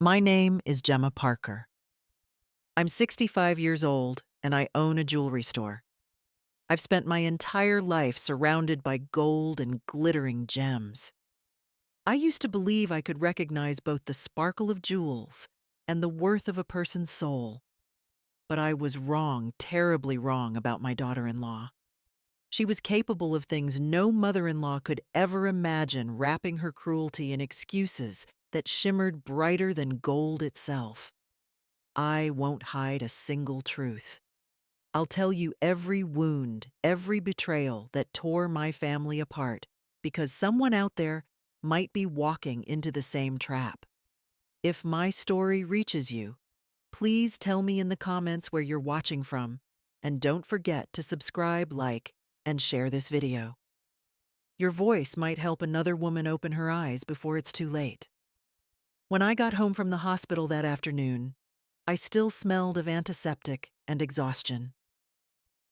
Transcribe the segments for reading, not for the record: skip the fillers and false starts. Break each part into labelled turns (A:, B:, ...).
A: My name is Gemma Parker. I'm 65 years old and I own a jewelry store. I've spent my entire life surrounded by gold and glittering gems. I used to believe I could recognize both the sparkle of jewels and the worth of a person's soul. But I was wrong, terribly wrong about my daughter-in-law. She was capable of things no mother-in-law could ever imagine, wrapping her cruelty in excuses that shimmered brighter than gold itself. I won't hide a single truth. I'll tell you every wound, every betrayal that tore my family apart, because someone out there might be walking into the same trap. If my story reaches you, please tell me in the comments where you're watching from, and don't forget to subscribe, like, and share this video. Your voice might help another woman open her eyes before it's too late. When I got home from the hospital that afternoon, I still smelled of antiseptic and exhaustion.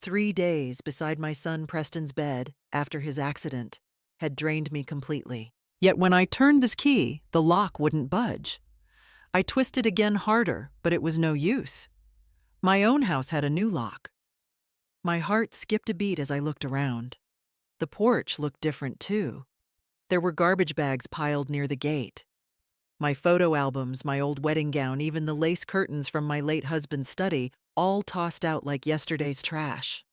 A: 3 days beside my son Preston's bed after his accident had drained me completely. Yet when I turned this key, the lock wouldn't budge. I twisted again harder, but it was no use. My own house had a new lock. My heart skipped a beat as I looked around. The porch looked different too. There were garbage bags piled near the gate. My photo albums, my old wedding gown, even the lace curtains from my late husband's study, all tossed out like yesterday's trash.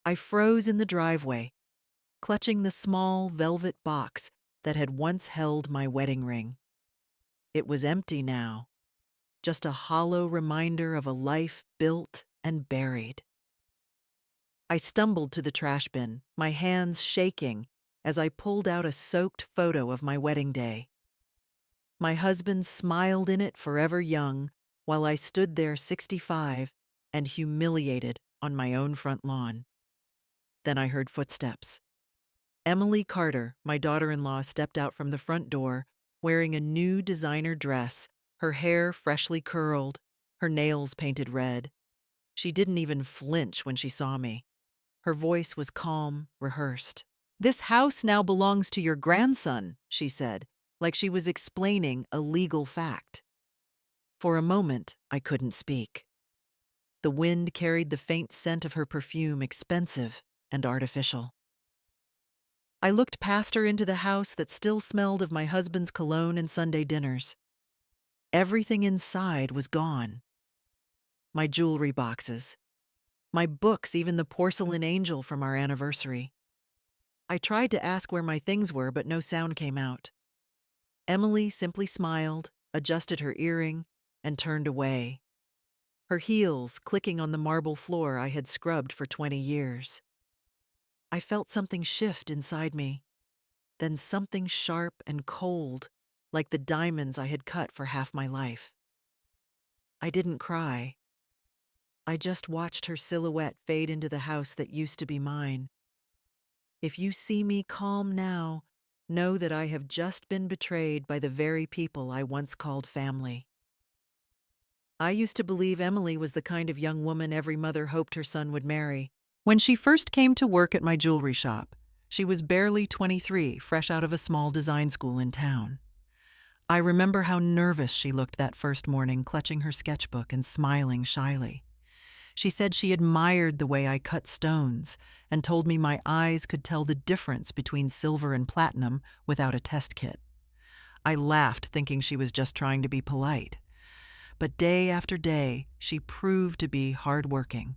A: I froze in the driveway, clutching the small velvet box that had once held my wedding ring. It was empty now, just a hollow reminder of a life built and buried. I stumbled to the trash bin, my hands shaking as I pulled out a soaked photo of my wedding day. My husband smiled in it, forever young, while I stood there 65 and humiliated on my own front lawn. Then I heard footsteps. Emily Carter, my daughter-in-law, stepped out from the front door wearing a new designer dress, her hair freshly curled, her nails painted red. She didn't even flinch when she saw me. Her voice was calm, rehearsed. "This house now belongs to your grandson," she said, like she was explaining a legal fact. For a moment, I couldn't speak. The wind carried the faint scent of her perfume, expensive and artificial. I looked past her into the house that still smelled of my husband's cologne and Sunday dinners. Everything inside was gone. My jewelry boxes, my books, even the porcelain angel from our anniversary. I tried to ask where my things were, but no sound came out. Emily simply smiled, adjusted her earring, and turned away, her heels clicking on the marble floor I had scrubbed for 20 years. I felt something shift inside me, then something sharp and cold, like the diamonds I had cut for half my life. I didn't cry. I just watched her silhouette fade into the house that used to be mine. If you see me calm now, know that I have just been betrayed by the very people I once called family. I used to believe Emily was the kind of young woman every mother hoped her son would marry. When she first came to work at my jewelry shop, she was barely 23, fresh out of a small design school in town. I remember how nervous she looked that first morning, clutching her sketchbook and smiling shyly. She said she admired the way I cut stones and told me my eyes could tell the difference between silver and platinum without a test kit. I laughed, thinking she was just trying to be polite. But day after day, she proved to be hardworking.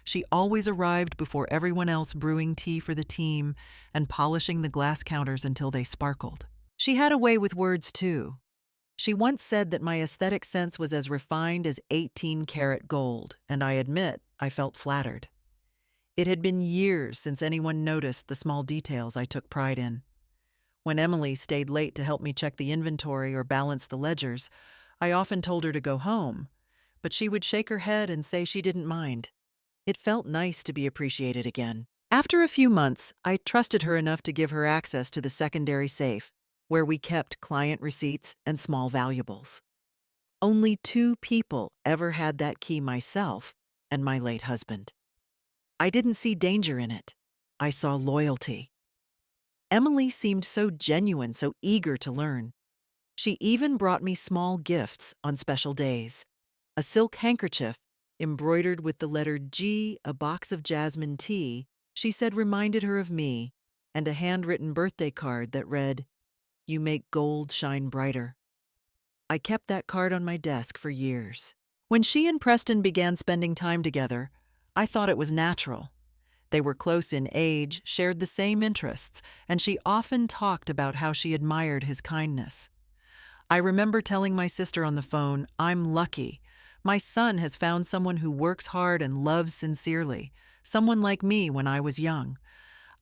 A: She always arrived before everyone else, brewing tea for the team and polishing the glass counters until they sparkled. She had a way with words, too. She once said that my aesthetic sense was as refined as 18-karat gold, and I admit I felt flattered. It had been years since anyone noticed the small details I took pride in. When Emily stayed late to help me check the inventory or balance the ledgers, I often told her to go home, but she would shake her head and say she didn't mind. It felt nice to be appreciated again. After a few months, I trusted her enough to give her access to the secondary safe, where we kept client receipts and small valuables. Only 2 people ever had that key, myself and my late husband. I didn't see danger in it. I saw loyalty. Emily seemed so genuine, so eager to learn. She even brought me small gifts on special days: a silk handkerchief embroidered with the letter G, a box of jasmine tea she said reminded her of me, and a handwritten birthday card that read, "You make gold shine brighter." I kept that card on my desk for years. When she and Preston began spending time together, I thought it was natural. They were close in age, shared the same interests, and she often talked about how she admired his kindness. I remember telling my sister on the phone, "I'm lucky. My son has found someone who works hard and loves sincerely, someone like me when I was young."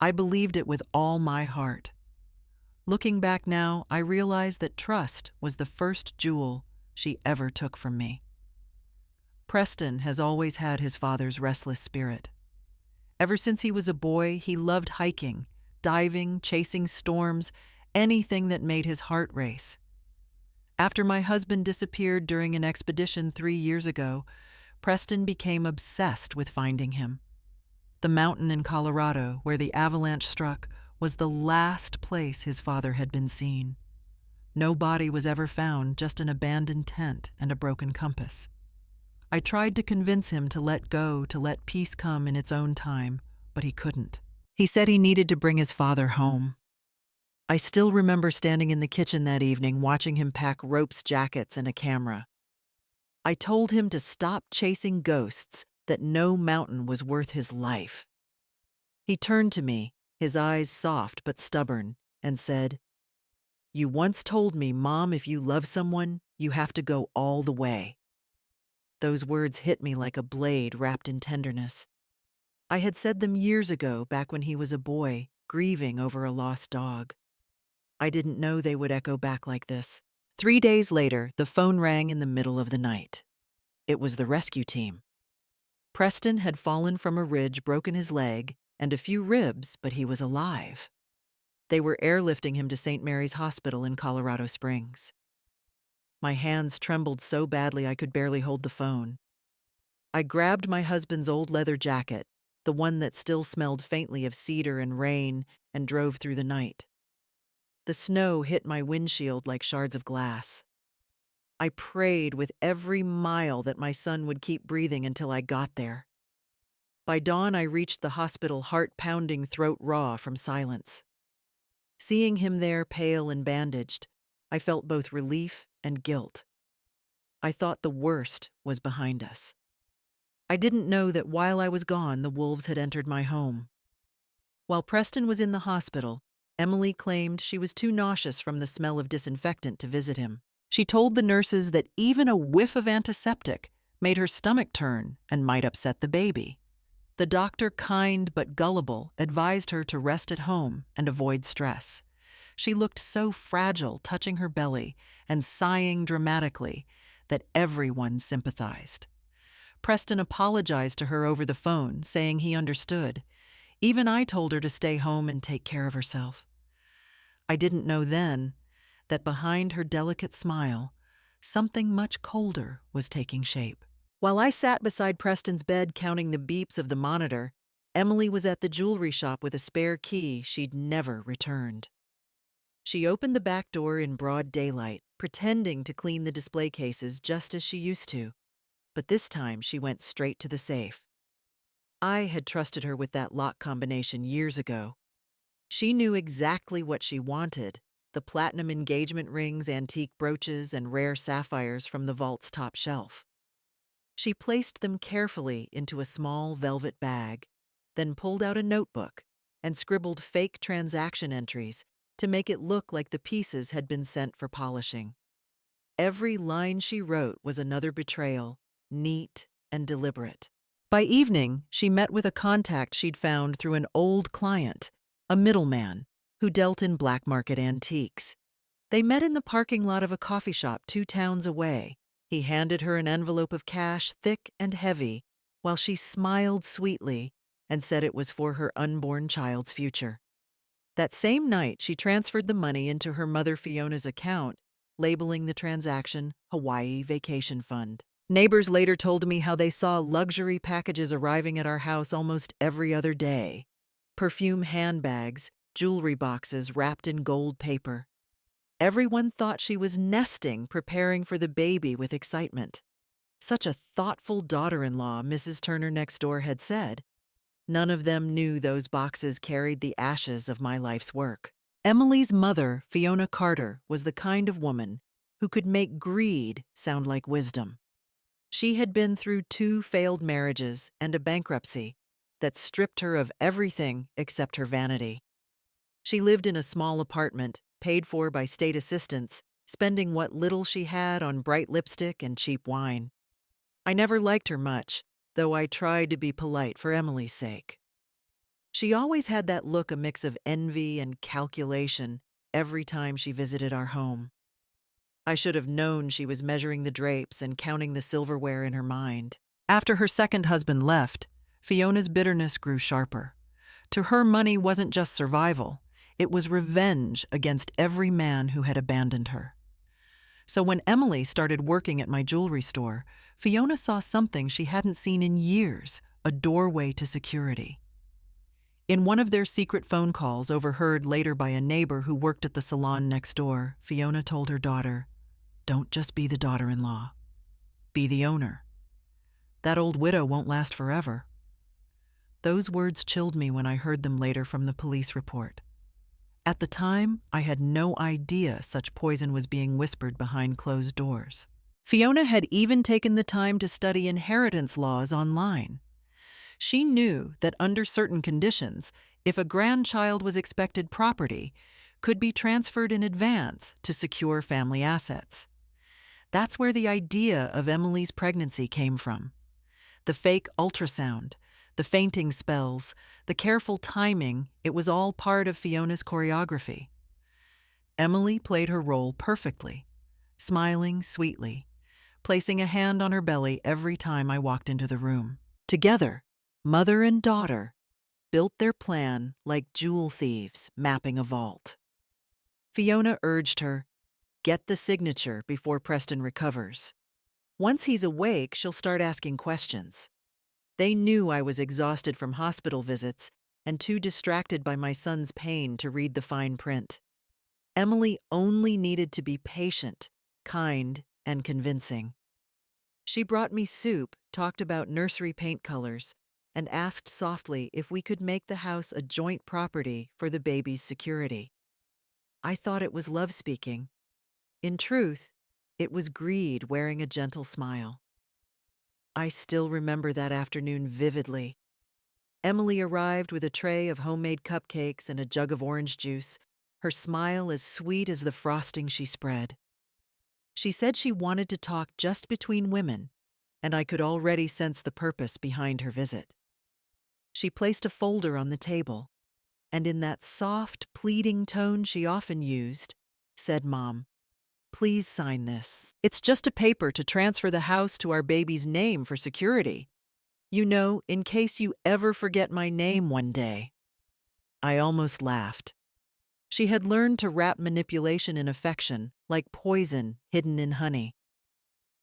A: I believed it with all my heart. Looking back now, I realize that trust was the first jewel she ever took from me. Preston has always had his father's restless spirit. Ever since he was a boy, he loved hiking, diving, chasing storms, anything that made his heart race. After my husband disappeared during an expedition 3 years ago, Preston became obsessed with finding him. The mountain in Colorado, where the avalanche struck, was the last place his father had been seen. No body was ever found, just an abandoned tent and a broken compass. I tried to convince him to let go, to let peace come in its own time, but he couldn't. He said he needed to bring his father home. I still remember standing in the kitchen that evening watching him pack ropes, jackets, and a camera. I told him to stop chasing ghosts, that no mountain was worth his life. He turned to me, his eyes soft but stubborn, and said, "You once told me, Mom, if you love someone, you have to go all the way." Those words hit me like a blade wrapped in tenderness. I had said them years ago, back when he was a boy, grieving over a lost dog. I didn't know they would echo back like this. 3 days later, the phone rang in the middle of the night. It was the rescue team. Preston had fallen from a ridge, broken his leg, and a few ribs, but he was alive. They were airlifting him to St. Mary's Hospital in Colorado Springs. My hands trembled so badly I could barely hold the phone. I grabbed my husband's old leather jacket, the one that still smelled faintly of cedar and rain, and drove through the night. The snow hit my windshield like shards of glass. I prayed with every mile that my son would keep breathing until I got there. By dawn, I reached the hospital, heart pounding, throat raw from silence. Seeing him there, pale and bandaged, I felt both relief and guilt. I thought the worst was behind us. I didn't know that while I was gone, the wolves had entered my home. While Preston was in the hospital, Emily claimed she was too nauseous from the smell of disinfectant to visit him. She told the nurses that even a whiff of antiseptic made her stomach turn and might upset the baby. The doctor, kind but gullible, advised her to rest at home and avoid stress. She looked so fragile, touching her belly and sighing dramatically, that everyone sympathized. Preston apologized to her over the phone, saying he understood. Even I told her to stay home and take care of herself. I didn't know then that behind her delicate smile, something much colder was taking shape. While I sat beside Preston's bed counting the beeps of the monitor, Emily was at the jewelry shop with a spare key she'd never returned. She opened the back door in broad daylight, pretending to clean the display cases just as she used to. But this time she went straight to the safe. I had trusted her with that lock combination years ago. She knew exactly what she wanted: the platinum engagement rings, antique brooches, and rare sapphires from the vault's top shelf. She placed them carefully into a small velvet bag, then pulled out a notebook and scribbled fake transaction entries to make it look like the pieces had been sent for polishing. Every line she wrote was another betrayal, neat and deliberate. By evening, she met with a contact she'd found through an old client, a middleman who dealt in black market antiques. They met in the parking lot of a coffee shop 2 towns away. He handed her an envelope of cash, thick and heavy, while she smiled sweetly and said it was for her unborn child's future. That same night, she transferred the money into her mother Fiona's account, labeling the transaction Hawaii Vacation Fund. Neighbors later told me how they saw luxury packages arriving at our house almost every other day. Perfume handbags, jewelry boxes wrapped in gold paper. Everyone thought she was nesting, preparing for the baby with excitement. Such a thoughtful daughter-in-law, Mrs. Turner next door had said. None of them knew those boxes carried the ashes of my life's work. Emily's mother, Fiona Carter, was the kind of woman who could make greed sound like wisdom. She had been through 2 failed marriages and a bankruptcy that stripped her of everything except her vanity. She lived in a small apartment, paid for by state assistants, spending what little she had on bright lipstick and cheap wine. I never liked her much, though I tried to be polite for Emily's sake. She always had that look, a mix of envy and calculation, every time she visited our home. I should have known she was measuring the drapes and counting the silverware in her mind. After her second husband left, Fiona's bitterness grew sharper. To her, money wasn't just survival, it was revenge against every man who had abandoned her. So when Emily started working at my jewelry store, Fiona saw something she hadn't seen in years, a doorway to security. In one of their secret phone calls, overheard later by a neighbor who worked at the salon next door, Fiona told her daughter, "Don't just be the daughter-in-law. Be the owner. That old widow won't last forever." Those words chilled me when I heard them later from the police report. At the time, I had no idea such poison was being whispered behind closed doors. Fiona had even taken the time to study inheritance laws online. She knew that under certain conditions, if a grandchild was expected, property could be transferred in advance to secure family assets. That's where the idea of Emily's pregnancy came from. The fake ultrasound, the fainting spells, the careful timing, it was all part of Fiona's choreography. Emily played her role perfectly, smiling sweetly, placing a hand on her belly every time I walked into the room. Together, mother and daughter built their plan like jewel thieves mapping a vault. Fiona urged her, "Get the signature before Preston recovers. Once he's awake, she'll start asking questions." They knew I was exhausted from hospital visits and too distracted by my son's pain to read the fine print. Emily only needed to be patient, kind, and convincing. She brought me soup, talked about nursery paint colors, and asked softly if we could make the house a joint property for the baby's security. I thought it was love speaking. In truth, it was greed wearing a gentle smile. I still remember that afternoon vividly. Emily arrived with a tray of homemade cupcakes and a jug of orange juice, her smile as sweet as the frosting she spread. She said she wanted to talk just between women, and I could already sense the purpose behind her visit. She placed a folder on the table, and in that soft, pleading tone she often used, said, "Mom, please sign this. It's just a paper to transfer the house to our baby's name for security. You know, in case you ever forget my name one day." I almost laughed. She had learned to wrap manipulation in affection, like poison hidden in honey.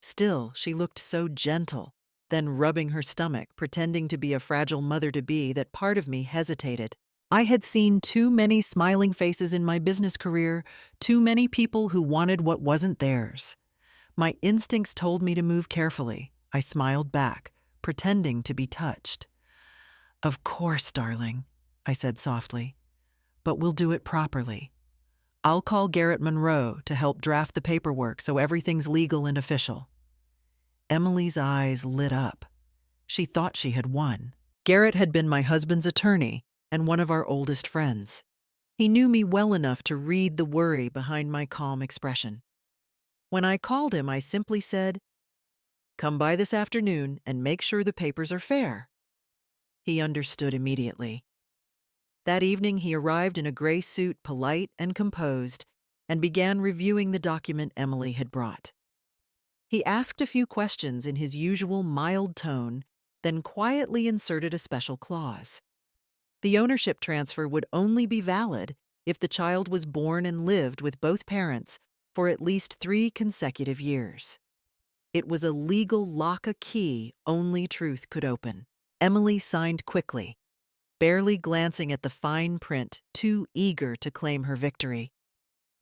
A: Still, she looked so gentle, then rubbing her stomach, pretending to be a fragile mother-to-be, that part of me hesitated. I had seen too many smiling faces in my business career, too many people who wanted what wasn't theirs. My instincts told me to move carefully. I smiled back, pretending to be touched. "Of course, darling," I said softly, "but we'll do it properly. I'll call Garrett Monroe to help draft the paperwork so everything's legal and official." Emily's eyes lit up. She thought she had won. Garrett had been my husband's attorney and one of our oldest friends. He knew me well enough to read the worry behind my calm expression. When I called him, I simply said, "Come by this afternoon and make sure the papers are fair." He understood immediately. That evening, he arrived in a gray suit, polite and composed, and began reviewing the document Emily had brought. He asked a few questions in his usual mild tone, then quietly inserted a special clause. The ownership transfer would only be valid if the child was born and lived with both parents for at least 3 consecutive years. It was a legal lock, a key only truth could open. Emily signed quickly, barely glancing at the fine print, too eager to claim her victory.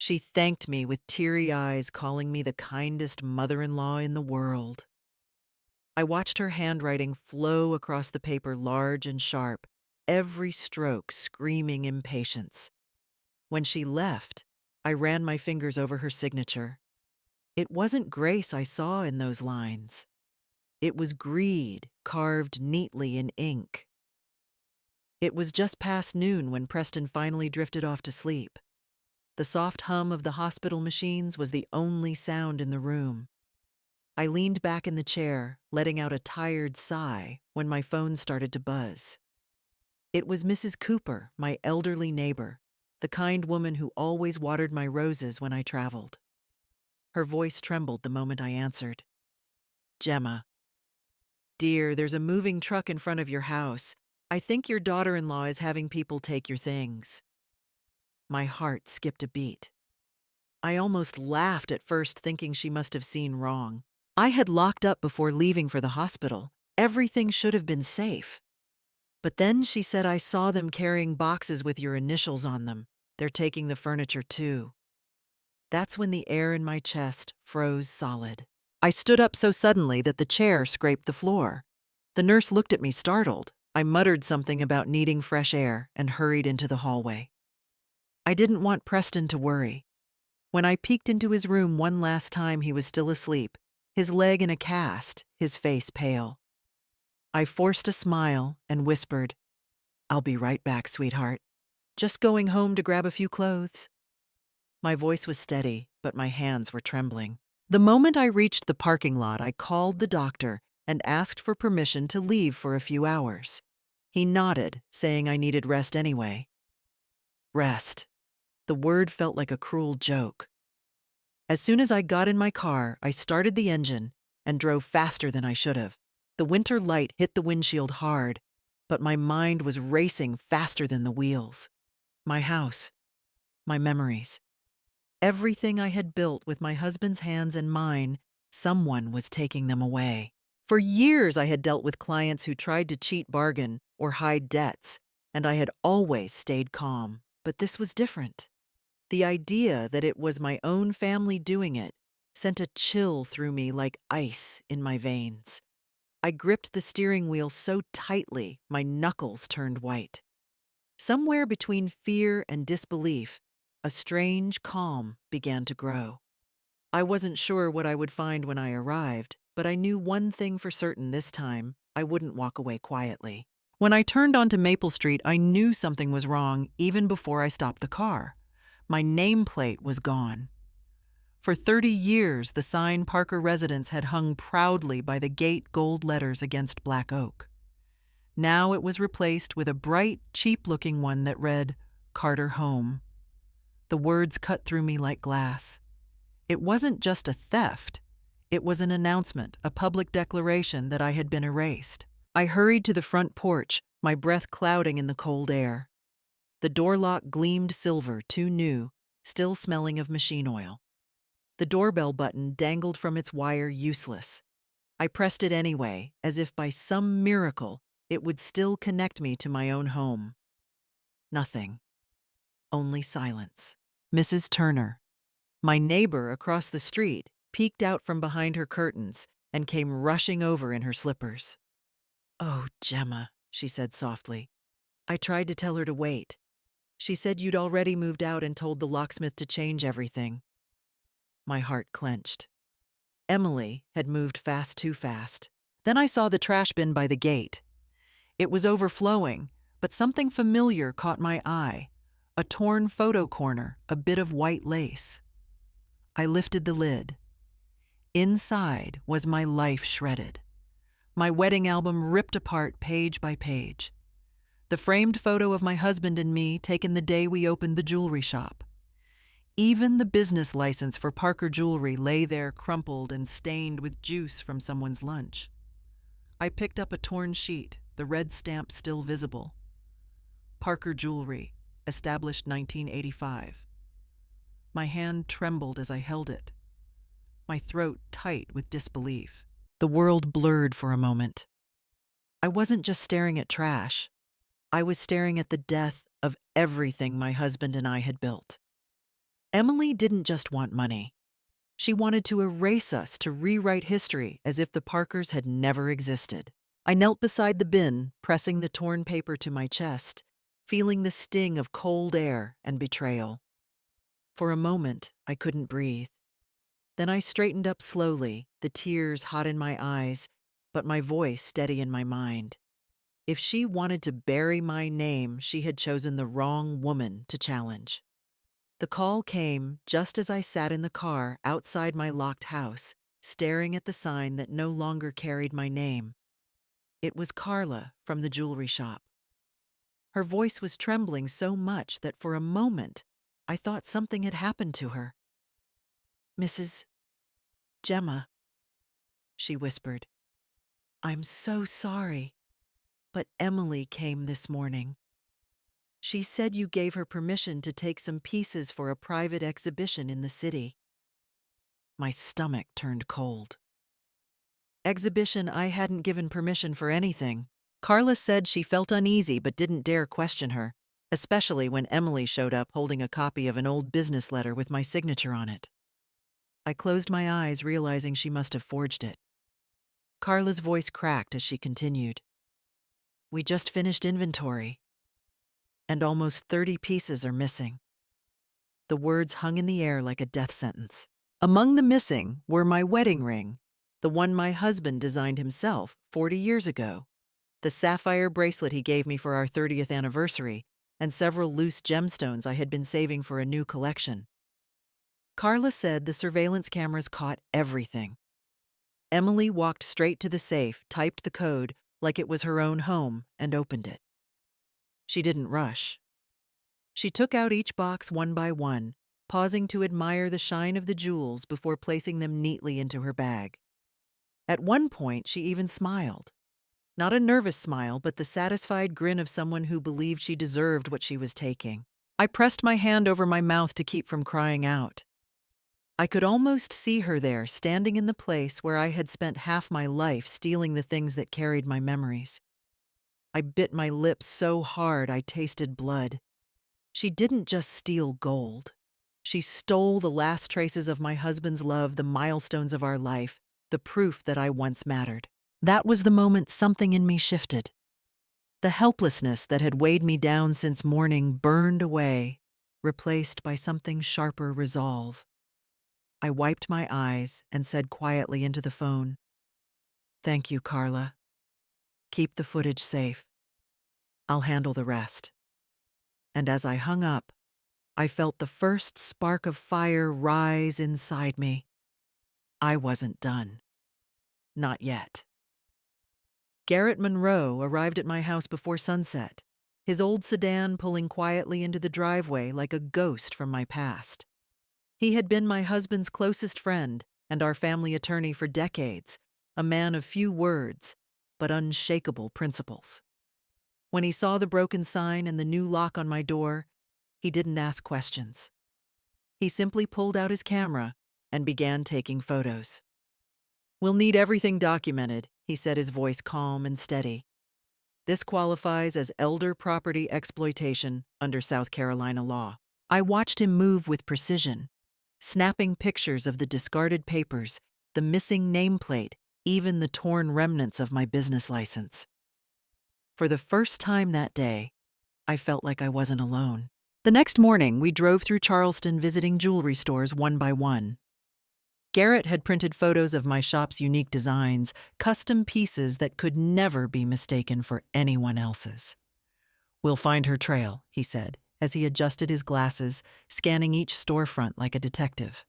A: She thanked me with teary eyes, calling me the kindest mother-in-law in the world. I watched her handwriting flow across the paper, large and sharp, every stroke screaming impatience. When she left, I ran my fingers over her signature. It wasn't grace I saw in those lines. It was greed carved neatly in ink. It was just past noon when Preston finally drifted off to sleep. The soft hum of the hospital machines was the only sound in the room. I leaned back in the chair, letting out a tired sigh when my phone started to buzz. It was Mrs. Cooper, my elderly neighbor, the kind woman who always watered my roses when I traveled. Her voice trembled the moment I answered. "Gemma, dear, there's a moving truck in front of your house. I think your daughter-in-law is having people take your things." My heart skipped a beat. I almost laughed at first, thinking she must have seen wrong. I had locked up before leaving for the hospital. Everything should have been safe. But then she said, "I saw them carrying boxes with your initials on them. They're taking the furniture too." That's when the air in my chest froze solid. I stood up so suddenly that the chair scraped the floor. The nurse looked at me startled. I muttered something about needing fresh air and hurried into the hallway. I didn't want Preston to worry. When I peeked into his room one last time, he was still asleep, his leg in a cast, his face pale. I forced a smile and whispered, "I'll be right back, sweetheart. Just going home to grab a few clothes." My voice was steady, but my hands were trembling. The moment I reached the parking lot, I called the doctor and asked for permission to leave for a few hours. He nodded, saying I needed rest anyway. Rest. The word felt like a cruel joke. As soon as I got in my car, I started the engine and drove faster than I should have. The winter light hit the windshield hard, but my mind was racing faster than the wheels. My house, my memories, everything I had built with my husband's hands and mine, someone was taking them away. For years, I had dealt with clients who tried to cheat, bargain, or hide debts, and I had always stayed calm. But this was different. The idea that it was my own family doing it sent a chill through me like ice in my veins. I gripped the steering wheel so tightly, my knuckles turned white. Somewhere between fear and disbelief, a strange calm began to grow. I wasn't sure what I would find when I arrived, but I knew one thing for certain this time: I wouldn't walk away quietly. When I turned onto Maple Street, I knew something was wrong even before I stopped the car. My nameplate was gone. For 30 years, the sign Parker Residence had hung proudly by the gate, gold letters against black oak. Now it was replaced with a bright, cheap-looking one that read, "Carter Home." The words cut through me like glass. It wasn't just a theft. It was an announcement, a public declaration that I had been erased. I hurried to the front porch, my breath clouding in the cold air. The door lock gleamed silver, too new, still smelling of machine oil. The doorbell button dangled from its wire, useless. I pressed it anyway, as if by some miracle it would still connect me to my own home. Nothing. Only silence. Mrs. Turner, my neighbor across the street, peeked out from behind her curtains and came rushing over in her slippers. "Oh, Gemma," she said softly. "I tried to tell her to wait. She said you'd already moved out and told the locksmith to change everything." My heart clenched. Emily had moved fast, too fast. Then I saw the trash bin by the gate. It was overflowing, but something familiar caught my eye. A torn photo corner, a bit of white lace. I lifted the lid. Inside was my life shredded. My wedding album ripped apart page by page. The framed photo of my husband and me taken the day we opened the jewelry shop. Even the business license for Parker Jewelry lay there, crumpled and stained with juice from someone's lunch. I picked up a torn sheet, the red stamp still visible. Parker Jewelry, established 1985. My hand trembled as I held it, my throat tight with disbelief. The world blurred for a moment. I wasn't just staring at trash. I was staring at the death of everything my husband and I had built. Emily didn't just want money. She wanted to erase us, to rewrite history as if the Parkers had never existed. I knelt beside the bin, pressing the torn paper to my chest, feeling the sting of cold air and betrayal. For a moment, I couldn't breathe. Then I straightened up slowly, the tears hot in my eyes, but my voice steady in my mind. If she wanted to bury my name, she had chosen the wrong woman to challenge. The call came just as I sat in the car outside my locked house, staring at the sign that no longer carried my name. It was Carla from the jewelry shop. Her voice was trembling so much that for a moment I thought something had happened to her. "Mrs. Gemma," she whispered, "I'm so sorry, but Emily came this morning. She said you gave her permission to take some pieces for a private exhibition in the city." My stomach turned cold. Exhibition? I hadn't given permission for anything. Carla said she felt uneasy but didn't dare question her, especially when Emily showed up holding a copy of an old business letter with my signature on it. I closed my eyes, realizing she must have forged it. Carla's voice cracked as she continued. "We just finished inventory, and almost 30 pieces are missing." The words hung in the air like a death sentence. Among the missing were my wedding ring, the one my husband designed himself 40 years ago, the sapphire bracelet he gave me for our 30th anniversary, and several loose gemstones I had been saving for a new collection. Carla said the surveillance cameras caught everything. Emily walked straight to the safe, typed the code like it was her own home, and opened it. She didn't rush. She took out each box one by one, pausing to admire the shine of the jewels before placing them neatly into her bag. At one point, she even smiled. Not a nervous smile, but the satisfied grin of someone who believed she deserved what she was taking. I pressed my hand over my mouth to keep from crying out. I could almost see her there, standing in the place where I had spent half my life stealing the things that carried my memories. I bit my lips so hard I tasted blood. She didn't just steal gold. She stole the last traces of my husband's love, the milestones of our life, the proof that I once mattered. That was the moment something in me shifted. The helplessness that had weighed me down since morning burned away, replaced by something sharper resolve. I wiped my eyes and said quietly into the phone, "Thank you, Carla. Keep the footage safe. I'll handle the rest." And as I hung up, I felt the first spark of fire rise inside me. I wasn't done. Not yet. Garrett Monroe arrived at my house before sunset, his old sedan pulling quietly into the driveway like a ghost from my past. He had been my husband's closest friend and our family attorney for decades, a man of few words, but unshakable principles. When he saw the broken sign and the new lock on my door, he didn't ask questions. He simply pulled out his camera and began taking photos. "We'll need everything documented," he said, his voice calm and steady. "This qualifies as elder property exploitation under South Carolina law." I watched him move with precision, snapping pictures of the discarded papers, the missing nameplate, even the torn remnants of my business license. For the first time that day, I felt like I wasn't alone. The next morning, we drove through Charleston visiting jewelry stores one by one. Garrett had printed photos of my shop's unique designs, custom pieces that could never be mistaken for anyone else's. "We'll find her trail," he said, as he adjusted his glasses, scanning each storefront like a detective.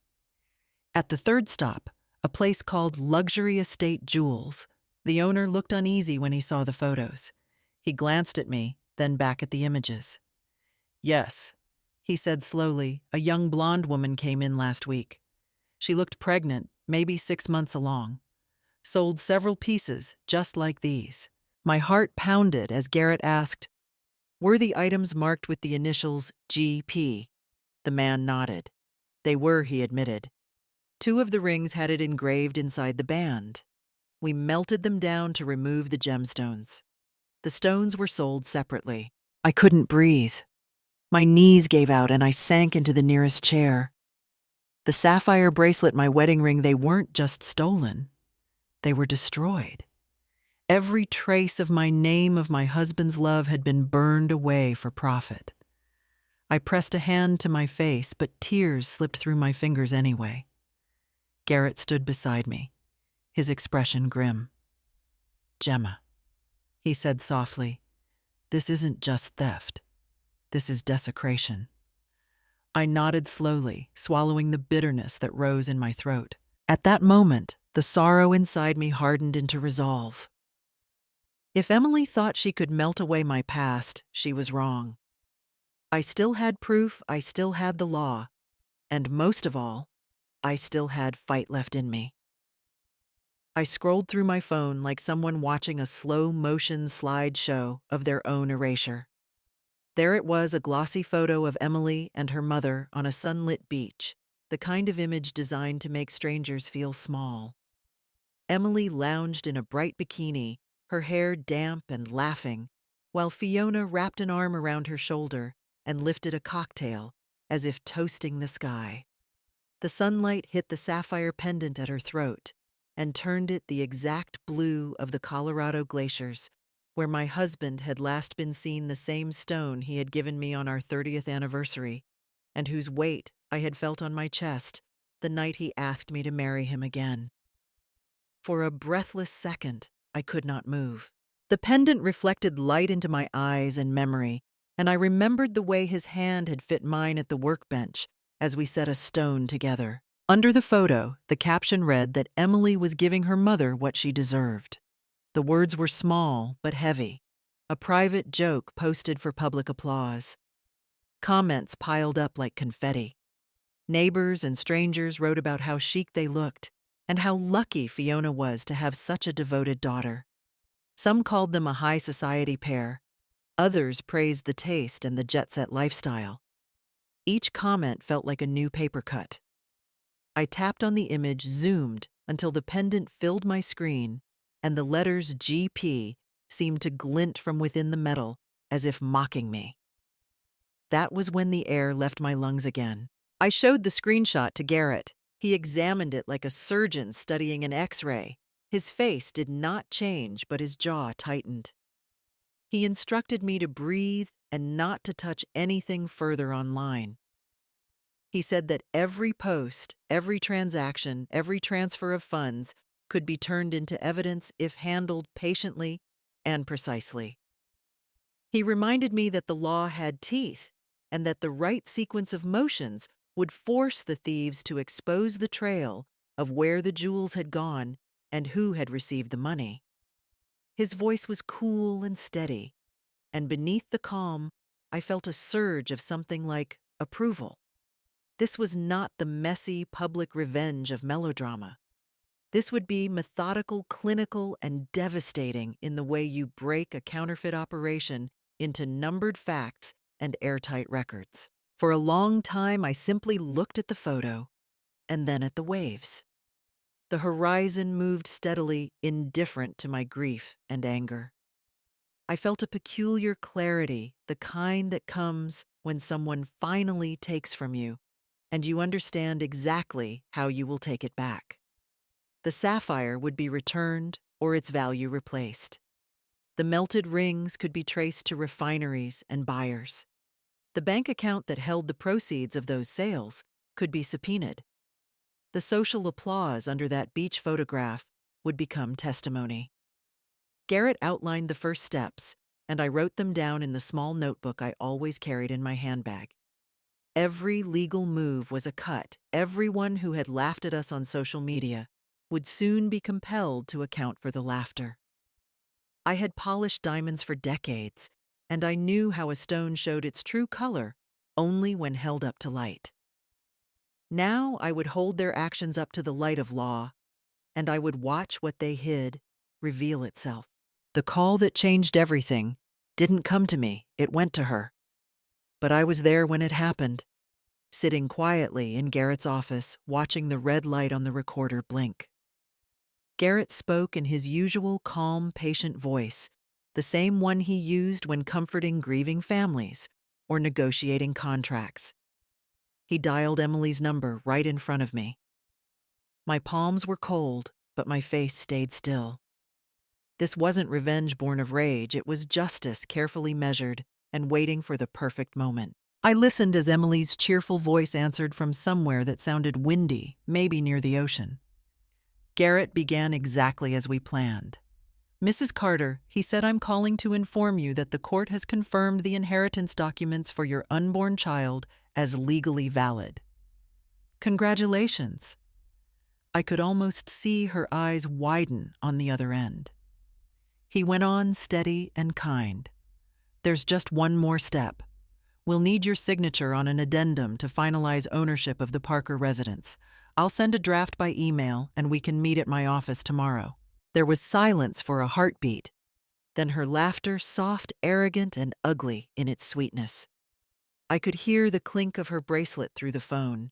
A: At the third stop, a place called Luxury Estate Jewels, the owner looked uneasy when he saw the photos. He glanced at me, then back at the images. "Yes," he said slowly, "a young blonde woman came in last week. She looked pregnant, maybe 6 months along. Sold several pieces, just like these." My heart pounded as Garrett asked, "Were the items marked with the initials GP?" The man nodded. They were, he admitted. 2 of the rings had it engraved inside the band. We melted them down to remove the gemstones. The stones were sold separately. I couldn't breathe. My knees gave out and I sank into the nearest chair. The sapphire bracelet, my wedding ring, they weren't just stolen. They were destroyed. Every trace of my name, of my husband's love, had been burned away for profit. I pressed a hand to my face, but tears slipped through my fingers anyway. Garrett stood beside me, his expression grim. "Gemma," he said softly, "this isn't just theft. This is desecration." I nodded slowly, swallowing the bitterness that rose in my throat. At that moment, the sorrow inside me hardened into resolve. If Emily thought she could melt away my past, she was wrong. I still had proof, I still had the law, and most of all, I still had fight left in me. I scrolled through my phone like someone watching a slow-motion slideshow of their own erasure. There it was, a glossy photo of Emily and her mother on a sunlit beach, the kind of image designed to make strangers feel small. Emily lounged in a bright bikini, her hair damp and laughing, while Fiona wrapped an arm around her shoulder and lifted a cocktail, as if toasting the sky. The sunlight hit the sapphire pendant at her throat and turned it the exact blue of the Colorado glaciers, where my husband had last been seen, the same stone he had given me on our 30th anniversary, and whose weight I had felt on my chest the night he asked me to marry him again. For a breathless second, I could not move. The pendant reflected light into my eyes and memory, and I remembered the way his hand had fit mine at the workbench as we set a stone together. Under the photo, the caption read that Emily was giving her mother what she deserved. The words were small but heavy, a private joke posted for public applause. Comments piled up like confetti. Neighbors and strangers wrote about how chic they looked and how lucky Fiona was to have such a devoted daughter. Some called them a high society pair. Others praised the taste and the jet-set lifestyle. Each comment felt like a new paper cut. I tapped on the image, zoomed until the pendant filled my screen, and the letters GP seemed to glint from within the metal, as if mocking me. That was when the air left my lungs again. I showed the screenshot to Garrett. He examined it like a surgeon studying an X-ray. His face did not change, but his jaw tightened. He instructed me to breathe and not to touch anything further online. He said that every post, every transaction, every transfer of funds could be turned into evidence if handled patiently and precisely. He reminded me that the law had teeth and that the right sequence of motions would force the thieves to expose the trail of where the jewels had gone and who had received the money. His voice was cool and steady, and beneath the calm, I felt a surge of something like approval. This was not the messy public revenge of melodrama. This would be methodical, clinical, and devastating in the way you break a counterfeit operation into numbered facts and airtight records. For a long time, I simply looked at the photo and then at the waves. The horizon moved steadily, indifferent to my grief and anger. I felt a peculiar clarity, the kind that comes when someone finally takes from you and you understand exactly how you will take it back. The sapphire would be returned or its value replaced. The melted rings could be traced to refineries and buyers. The bank account that held the proceeds of those sales could be subpoenaed. The social applause under that beach photograph would become testimony. Garrett outlined the first steps, and I wrote them down in the small notebook I always carried in my handbag. Every legal move was a cut. Everyone who had laughed at us on social media would soon be compelled to account for the laughter. I had polished diamonds for decades, and I knew how a stone showed its true color only when held up to light. Now I would hold their actions up to the light of law, and I would watch what they hid reveal itself. The call that changed everything didn't come to me, it went to her. But I was there when it happened, sitting quietly in Garrett's office, watching the red light on the recorder blink. Garrett spoke in his usual calm, patient voice, the same one he used when comforting grieving families or negotiating contracts. He dialed Emily's number right in front of me. My palms were cold, but my face stayed still. This wasn't revenge born of rage, it was justice carefully measured and waiting for the perfect moment. I listened as Emily's cheerful voice answered from somewhere that sounded windy, maybe near the ocean. Garrett began exactly as we planned. "Mrs. Carter," he said, "I'm calling to inform you that the court has confirmed the inheritance documents for your unborn child as legally valid." "Congratulations." I could almost see her eyes widen on the other end. He went on, steady and kind. "There's just one more step. We'll need your signature on an addendum to finalize ownership of the Parker residence. I'll send a draft by email, and we can meet at my office tomorrow." There was silence for a heartbeat, then her laughter, soft, arrogant, and ugly in its sweetness. I could hear the clink of her bracelet through the phone,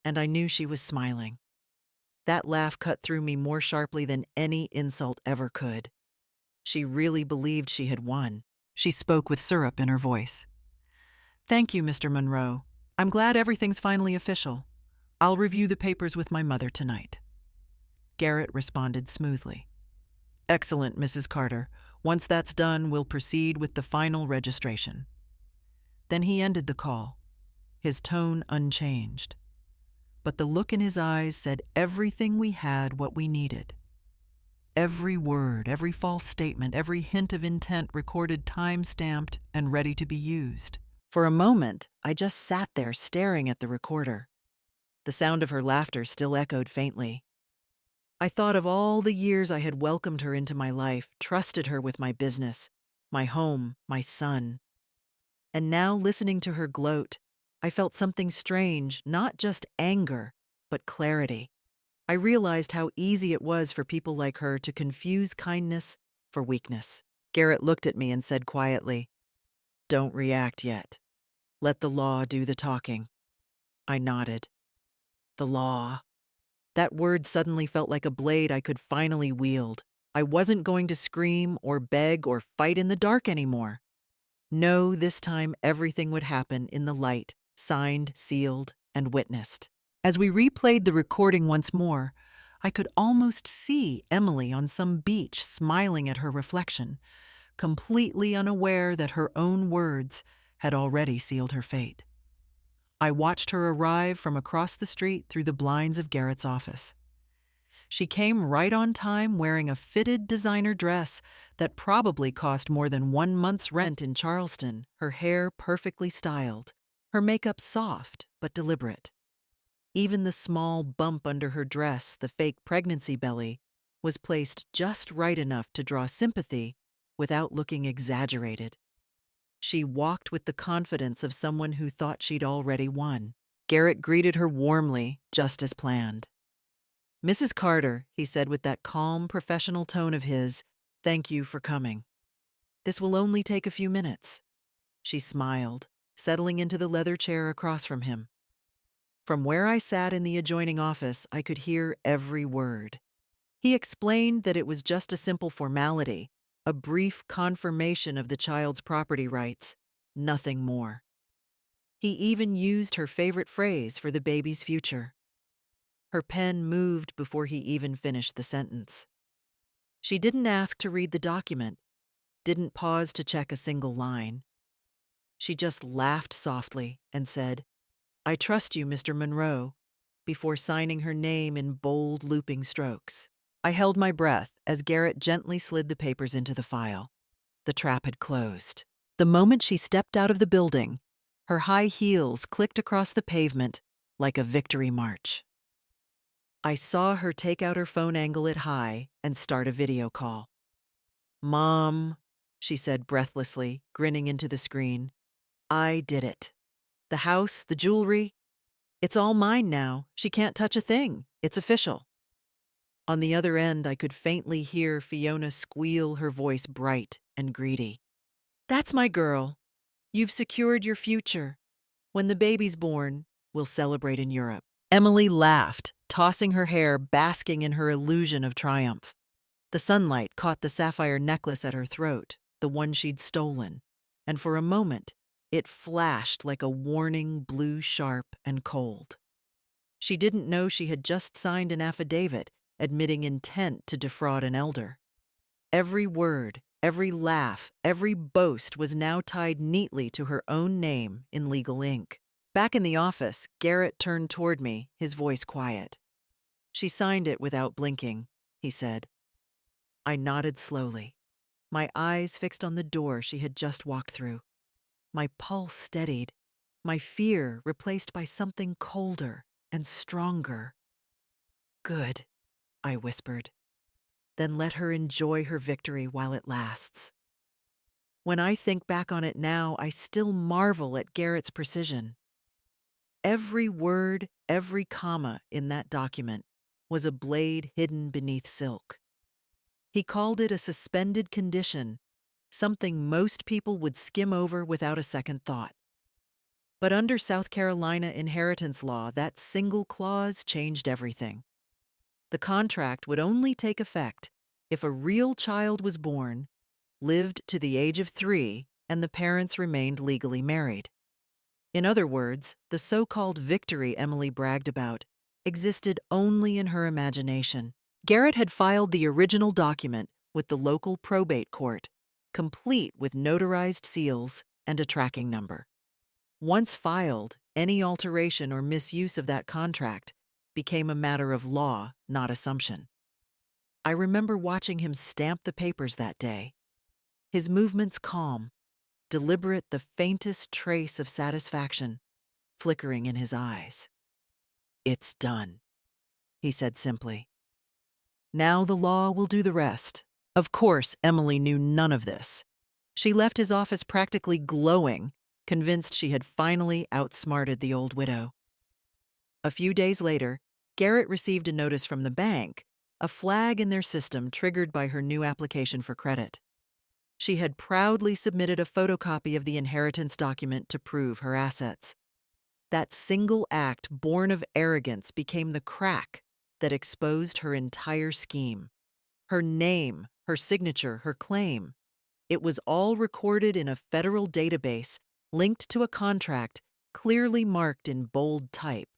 A: and I knew she was smiling. That laugh cut through me more sharply than any insult ever could. She really believed she had won. She spoke with syrup in her voice. "Thank you, Mr. Monroe. I'm glad everything's finally official. I'll review the papers with my mother tonight." Garrett responded smoothly. "Excellent, Mrs. Carter. Once that's done, we'll proceed with the final registration." Then he ended the call, his tone unchanged. But the look in his eyes said everything we had what we needed. Every word, every false statement, every hint of intent recorded, time-stamped, and ready to be used. For a moment, I just sat there staring at the recorder. The sound of her laughter still echoed faintly. I thought of all the years I had welcomed her into my life, trusted her with my business, my home, my son. And now, listening to her gloat, I felt something strange, not just anger, but clarity. I realized how easy it was for people like her to confuse kindness for weakness. Garrett looked at me and said quietly, "Don't react yet. Let the law do the talking." I nodded. The law. That word suddenly felt like a blade I could finally wield. I wasn't going to scream or beg or fight in the dark anymore. No, this time everything would happen in the light, signed, sealed, and witnessed. As we replayed the recording once more, I could almost see Emily on some beach smiling at her reflection, completely unaware that her own words had already sealed her fate. I watched her arrive from across the street through the blinds of Garrett's office. She came right on time wearing a fitted designer dress that probably cost more than 1 month's rent in Charleston, her hair perfectly styled, her makeup soft but deliberate. Even the small bump under her dress, the fake pregnancy belly, was placed just right enough to draw sympathy without looking exaggerated. She walked with the confidence of someone who thought she'd already won. Garrett greeted her warmly, just as planned. "Mrs. Carter," he said with that calm, professional tone of his, "thank you for coming. This will only take a few minutes." She smiled, settling into the leather chair across from him. From where I sat in the adjoining office, I could hear every word. He explained that it was just a simple formality, a brief confirmation of the child's property rights, nothing more. He even used her favorite phrase for the baby's future. Her pen moved before he even finished the sentence. She didn't ask to read the document, didn't pause to check a single line. She just laughed softly and said, "I trust you, Mr. Monroe," before signing her name in bold, looping strokes. I held my breath as Garrett gently slid the papers into the file. The trap had closed. The moment she stepped out of the building, her high heels clicked across the pavement like a victory march. I saw her take out her phone, angle it high, and start a video call. "Mom," she said breathlessly, grinning into the screen, "I did it. The house, the jewelry, it's all mine now. She can't touch a thing. It's official." On the other end, I could faintly hear Fiona squeal, her voice bright and greedy. "That's my girl. You've secured your future. When the baby's born, we'll celebrate in Europe." Emily laughed, tossing her hair, basking in her illusion of triumph. The sunlight caught the sapphire necklace at her throat, the one she'd stolen, and for a moment, It flashed like a warning, blue, sharp, and cold. She didn't know she had just signed an affidavit admitting intent to defraud an elder. Every word, every laugh, every boast was now tied neatly to her own name in legal ink. Back in the office, Garrett turned toward me, his voice quiet. "She signed it without blinking," he said. I nodded slowly, my eyes fixed on the door she had just walked through. My pulse steadied, my fear replaced by something colder and stronger. "Good," I whispered. "Then let her enjoy her victory while it lasts." When I think back on it now, I still marvel at Garrett's precision. Every word, every comma in that document was a blade hidden beneath silk. He called it a suspended condition, something most people would skim over without a second thought. But under South Carolina inheritance law, that single clause changed everything. The contract would only take effect if a real child was born, lived to the age of 3, and the parents remained legally married. In other words, the so-called victory Emily bragged about existed only in her imagination. Garrett had filed the original document with the local probate court, complete with notarized seals and a tracking number. Once filed, any alteration or misuse of that contract became a matter of law, not assumption. I remember watching him stamp the papers that day. His movements calm, deliberate, the faintest trace of satisfaction flickering in his eyes. "It's done," he said simply. "Now the law will do the rest." Of course, Emily knew none of this. She left his office practically glowing, convinced she had finally outsmarted the old widow. A few days later, Garrett received a notice from the bank, a flag in their system triggered by her new application for credit. She had proudly submitted a photocopy of the inheritance document to prove her assets. That single act, born of arrogance, became the crack that exposed her entire scheme. Her name, her signature, her claim. It was all recorded in a federal database linked to a contract clearly marked in bold type.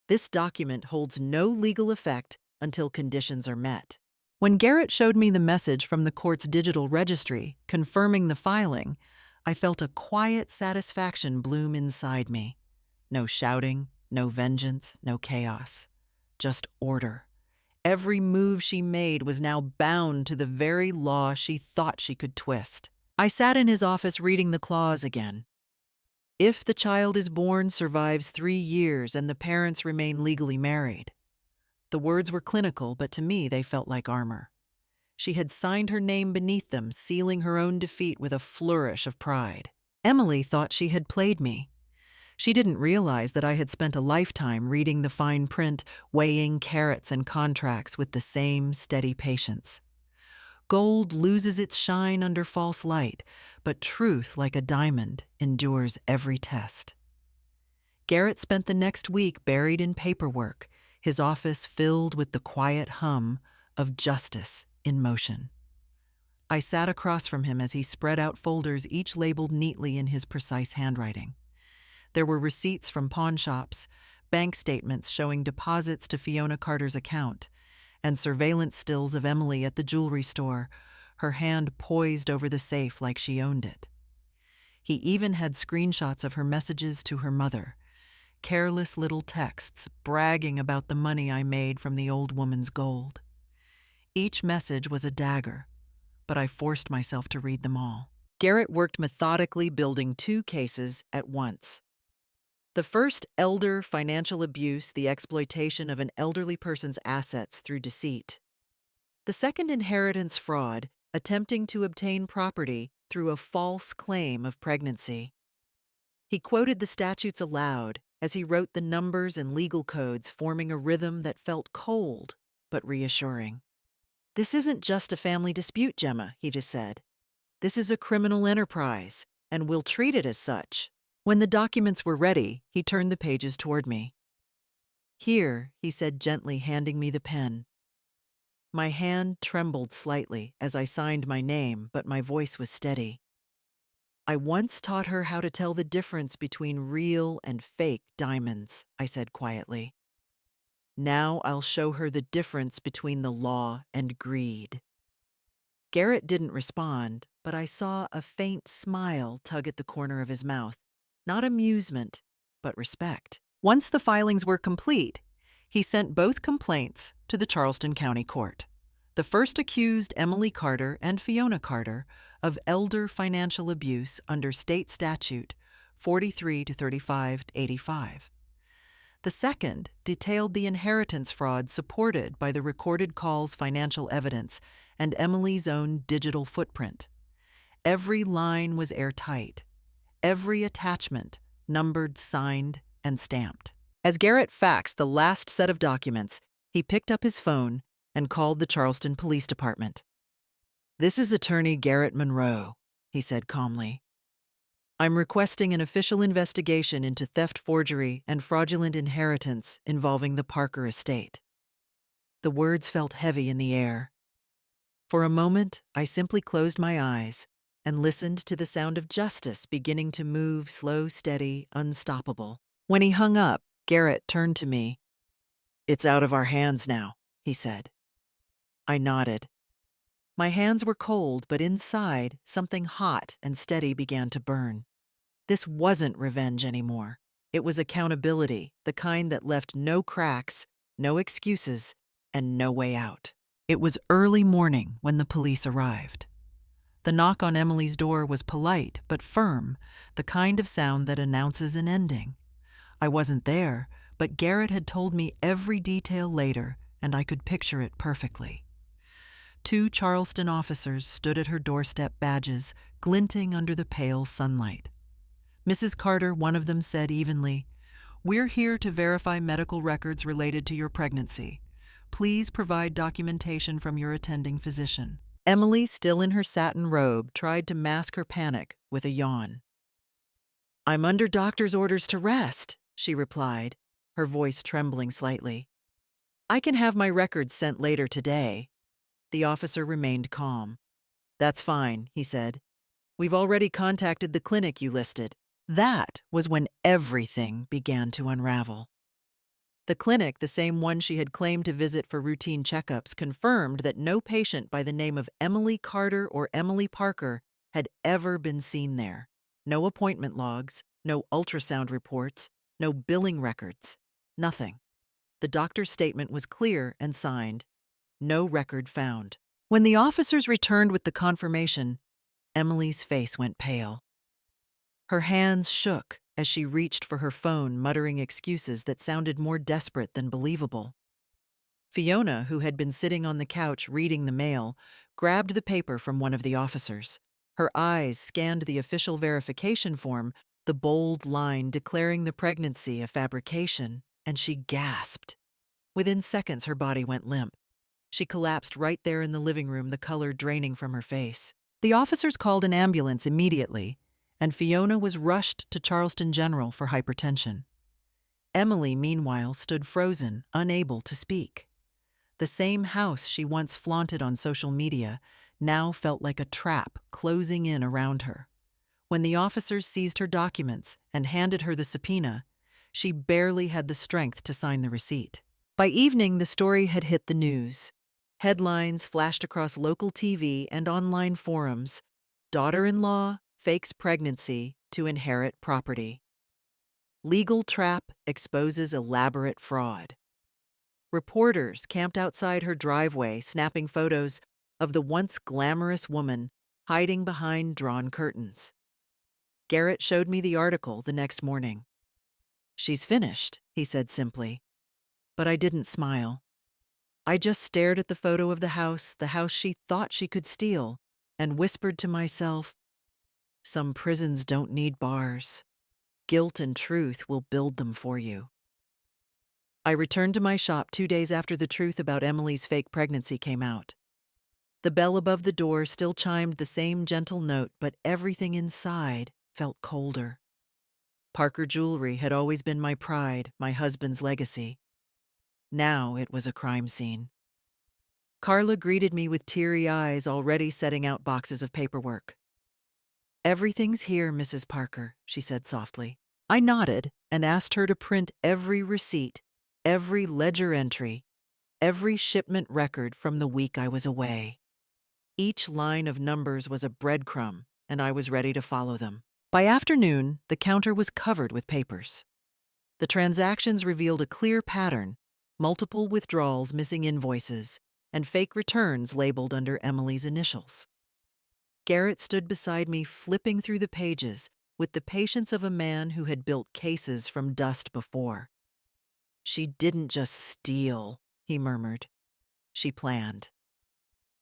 A: This document holds no legal effect until conditions are met. When Garrett showed me the message from the court's digital registry confirming the filing, I felt a quiet satisfaction bloom inside me. No shouting, no vengeance, no chaos. Just order. Every move she made was now bound to the very law she thought she could twist. I sat in his office reading the clause again. If the child is born, survives 3 years, and the parents remain legally married. The words were clinical, but to me they felt like armor. She had signed her name beneath them, sealing her own defeat with a flourish of pride. Emily thought she had played me. She didn't realize that I had spent a lifetime reading the fine print, weighing carats and contracts with the same steady patience. Gold loses its shine under false light, but truth, like a diamond, endures every test. Garrett spent the next week buried in paperwork, his office filled with the quiet hum of justice in motion. I sat across from him as he spread out folders, each labeled neatly in his precise handwriting. There were receipts from pawn shops, bank statements showing deposits to Fiona Carter's account, and surveillance stills of Emily at the jewelry store, her hand poised over the safe like she owned it. He even had screenshots of her messages to her mother, careless little texts bragging about the money I made from the old woman's gold. Each message was a dagger, but I forced myself to read them all. Garrett worked methodically, building 2 cases at once. The first, elder financial abuse, the exploitation of an elderly person's assets through deceit. The second, inheritance fraud, attempting to obtain property through a false claim of pregnancy. He quoted the statutes aloud as he wrote the numbers and legal codes, forming a rhythm that felt cold but reassuring. "This isn't just a family dispute, Gemma," he just said. "This is a criminal enterprise, and we'll treat it as such." When the documents were ready, he turned the pages toward me. "Here," he said gently, handing me the pen. My hand trembled slightly as I signed my name, but my voice was steady. I once taught her how to tell the difference between real and fake diamonds, I said quietly. Now I'll show her the difference between the law and greed. Garrett didn't respond, but I saw a faint smile tug at the corner of his mouth. Not amusement, but respect. Once the filings were complete, he sent both complaints to the Charleston County Court. The first accused Emily Carter and Fiona Carter of elder financial abuse under state statute 43 to 3585. The second detailed the inheritance fraud supported by the recorded call's financial evidence and Emily's own digital footprint. Every line was airtight, every attachment numbered, signed, and stamped. As Garrett faxed the last set of documents, he picked up his phone and called the Charleston Police Department. "This is Attorney Garrett Monroe," he said calmly. "I'm requesting an official investigation into theft, forgery, and fraudulent inheritance involving the Parker estate." The words felt heavy in the air. For a moment, I simply closed my eyes and listened to the sound of justice beginning to move, slow, steady, unstoppable. When he hung up, Garrett turned to me. "It's out of our hands now," he said. I nodded. My hands were cold, but inside, something hot and steady began to burn. This wasn't revenge anymore. It was accountability, the kind that left no cracks, no excuses, and no way out. It was early morning when the police arrived. The knock on Emily's door was polite but firm, the kind of sound that announces an ending. I wasn't there, but Garrett had told me every detail later, and I could picture it perfectly. 2 Charleston officers stood at her doorstep, badges glinting under the pale sunlight. Mrs. Carter, one of them, said evenly, "We're here to verify medical records related to your pregnancy. Please provide documentation from your attending physician." Emily, still in her satin robe, tried to mask her panic with a yawn. "I'm under doctor's orders to rest," she replied, her voice trembling slightly. "I can have my records sent later today." The officer remained calm. "That's fine," he said. "We've already contacted the clinic you listed." That was when everything began to unravel. The clinic, the same one she had claimed to visit for routine checkups, confirmed that no patient by the name of Emily Carter or Emily Parker had ever been seen there. No appointment logs, no ultrasound reports, no billing records, nothing. The doctor's statement was clear and signed. No record found. When the officers returned with the confirmation, Emily's face went pale. Her hands shook as she reached for her phone, muttering excuses that sounded more desperate than believable. Fiona, who had been sitting on the couch reading the mail, grabbed the paper from one of the officers. Her eyes scanned the official verification form, the bold line declaring the pregnancy a fabrication, and she gasped. Within seconds, her body went limp. She collapsed right there in the living room, the color draining from her face. The officers called an ambulance immediately, and Fiona was rushed to Charleston General for hypertension. Emily, meanwhile, stood frozen, unable to speak. The same house she once flaunted on social media now felt like a trap closing in around her. When the officers seized her documents and handed her the subpoena, she barely had the strength to sign the receipt. By evening, the story had hit the news. Headlines flashed across local TV and online forums. Daughter-in-law fakes pregnancy to inherit property. Legal trap exposes elaborate fraud. Reporters camped outside her driveway, snapping photos of the once glamorous woman hiding behind drawn curtains. Garrett showed me the article the next morning. "She's finished," he said simply. But I didn't smile. I just stared at the photo of the house she thought she could steal, and whispered to myself, "Some prisons don't need bars. Guilt and truth will build them for you." I returned to my shop 2 days after the truth about Emily's fake pregnancy came out. The bell above the door still chimed the same gentle note, but everything inside felt colder. Parker jewelry had always been my pride, my husband's legacy. Now it was a crime scene. Carla greeted me with teary eyes, already setting out boxes of paperwork. "Everything's here, Mrs. Parker," she said softly. I nodded and asked her to print every receipt, every ledger entry, every shipment record from the week I was away. Each line of numbers was a breadcrumb, and I was ready to follow them. By afternoon, the counter was covered with papers. The transactions revealed a clear pattern: multiple withdrawals missing invoices, and fake returns labeled under Emily's initials. Garrett stood beside me, flipping through the pages with the patience of a man who had built cases from dust before. "She didn't just steal," he murmured. "She planned."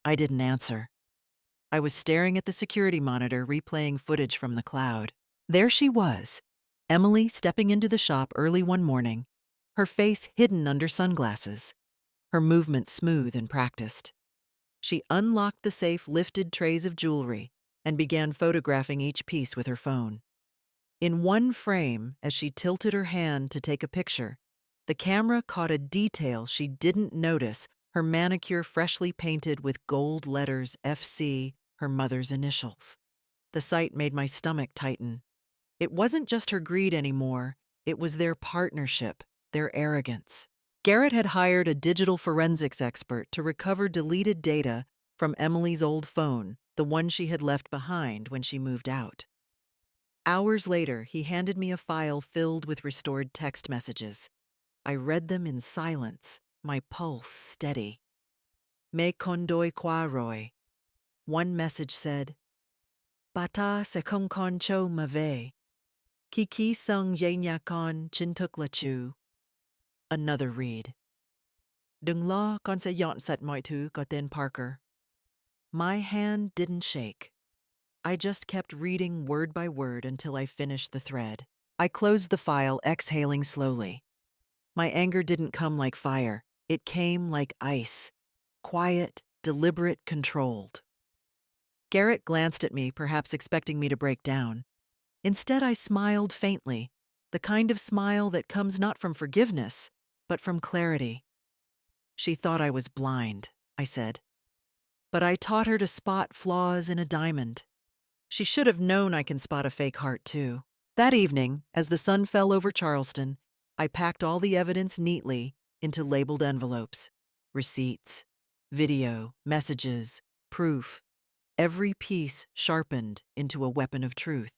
A: I didn't answer. I was staring at the security monitor, replaying footage from the cloud. There she was, Emily stepping into the shop early one morning, her face hidden under sunglasses, her movements smooth and practiced. She unlocked the safe, lifted trays of jewelry, and began photographing each piece with her phone. In one frame, as she tilted her hand to take a picture, the camera caught a detail she didn't notice: her manicure freshly painted with gold letters FC, her mother's initials. The sight made my stomach tighten. It wasn't just her greed anymore, it was their partnership, their arrogance. Garrett had hired a digital forensics expert to recover deleted data from Emily's old phone, the one she had left behind when she moved out. Hours later, he handed me a file filled with restored text messages. I read them in silence, my pulse steady. "Me kondoi kwa roy." One message said, "Bata se kong kon cho mave. Kiki sung yenya kon chintuk la chu." Another read, "Đừng lo, con sẽ dọn sạch mọi thứ có tên Parker." My hand didn't shake. I just kept reading word by word until I finished the thread. I closed the file, exhaling slowly. My anger didn't come like fire. It came like ice. Quiet, deliberate, controlled. Garrett glanced at me, perhaps expecting me to break down. Instead, I smiled faintly, the kind of smile that comes not from forgiveness, but from clarity. "She thought I was blind," I said. "But I taught her to spot flaws in a diamond. She should have known I can spot a fake heart, too." That evening, as the sun fell over Charleston, I packed all the evidence neatly into labeled envelopes. Receipts, video, messages, proof, every piece sharpened into a weapon of truth.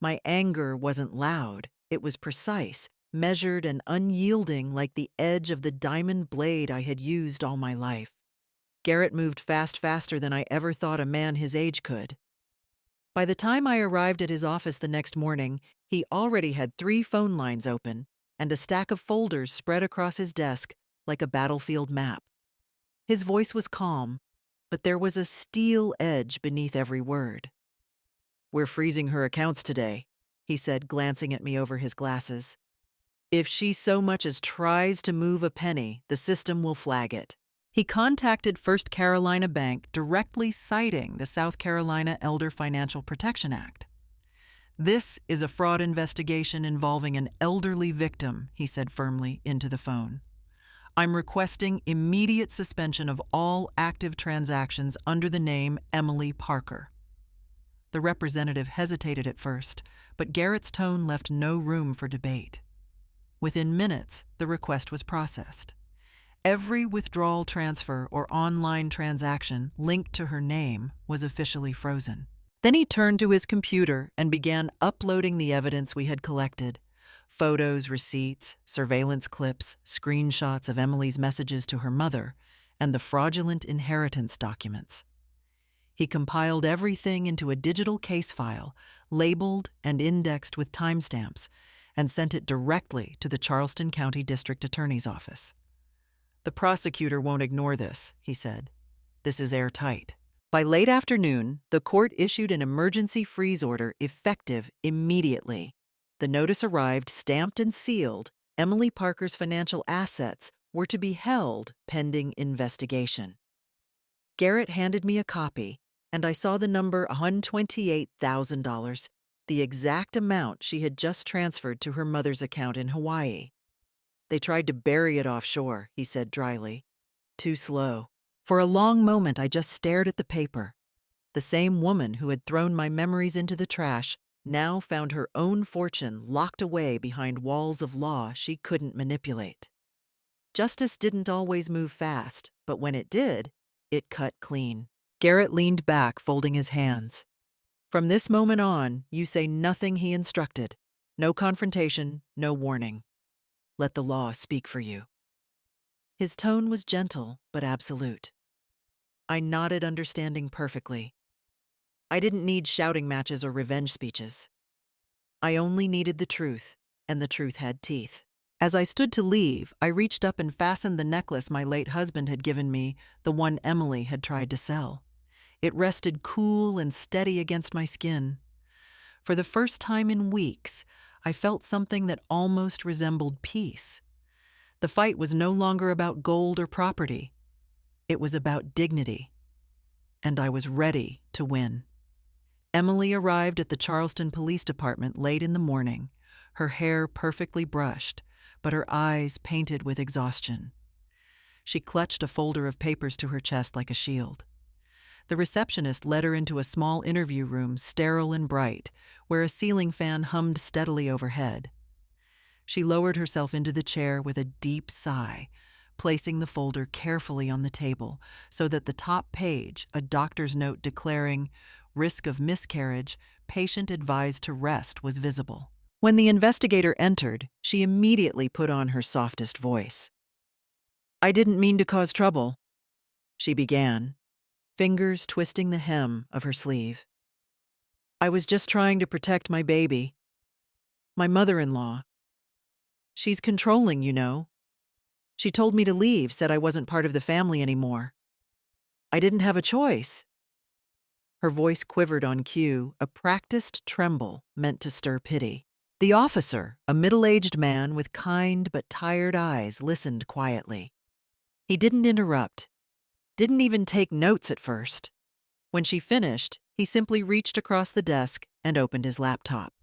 A: My anger wasn't loud, it was precise, measured and unyielding, like the edge of the diamond blade I had used all my life. Garrett moved faster than I ever thought a man his age could. By the time I arrived at his office the next morning, he already had 3 phone lines open and a stack of folders spread across his desk like a battlefield map. His voice was calm, but there was a steel edge beneath every word. "We're freezing her accounts today," he said, glancing at me over his glasses. "If she so much as tries to move a penny, the system will flag it." He contacted First Carolina Bank, directly citing the South Carolina Elder Financial Protection Act. "This is a fraud investigation involving an elderly victim," he said firmly into the phone. "I'm requesting immediate suspension of all active transactions under the name Emily Parker." The representative hesitated at first, but Garrett's tone left no room for debate. Within minutes, the request was processed. Every withdrawal, transfer, or online transaction linked to her name was officially frozen. Then he turned to his computer and began uploading the evidence we had collected: photos, receipts, surveillance clips, screenshots of Emily's messages to her mother, and the fraudulent inheritance documents. He compiled everything into a digital case file, labeled and indexed with timestamps, and sent it directly to the Charleston County District Attorney's Office. "The prosecutor won't ignore this," he said. "This is airtight." By late afternoon, the court issued an emergency freeze order effective immediately. The notice arrived, stamped and sealed. Emily Parker's financial assets were to be held pending investigation. Garrett handed me a copy, and I saw the number $128,000, the exact amount she had just transferred to her mother's account in Hawaii. "They tried to bury it offshore," he said dryly. "Too slow." For a long moment, I just stared at the paper. The same woman who had thrown my memories into the trash now found her own fortune locked away behind walls of law she couldn't manipulate. Justice didn't always move fast, but when it did, it cut clean. Garrett leaned back, folding his hands. From this moment on, you say nothing he instructed. No confrontation, no warning. Let the law speak for you. His tone was gentle, but absolute. I nodded, understanding perfectly. I didn't need shouting matches or revenge speeches. I only needed the truth, and the truth had teeth. As I stood to leave, I reached up and fastened the necklace my late husband had given me, the one Emily had tried to sell. It rested cool and steady against my skin. For the first time in weeks, I felt something that almost resembled peace. The fight was no longer about gold or property. It was about dignity. And I was ready to win. Emily arrived at the Charleston Police Department late in the morning, her hair perfectly brushed, but her eyes painted with exhaustion. She clutched a folder of papers to her chest like a shield. The receptionist led her into a small interview room, sterile and bright, where a ceiling fan hummed steadily overhead. She lowered herself into the chair with a deep sigh, placing the folder carefully on the table so that the top page, a doctor's note declaring, "Risk of miscarriage, patient advised to rest," was visible. When the investigator entered, she immediately put on her softest voice. "I didn't mean to cause trouble," she began, fingers twisting the hem of her sleeve. "I was just trying to protect my baby. My mother-in-law. She's controlling, you know. She told me to leave, said I wasn't part of the family anymore. I didn't have a choice." Her voice quivered on cue, a practiced tremble meant to stir pity. The officer, a middle-aged man with kind but tired eyes, listened quietly. He didn't interrupt, didn't even take notes at first. When she finished, he simply reached across the desk and opened his laptop.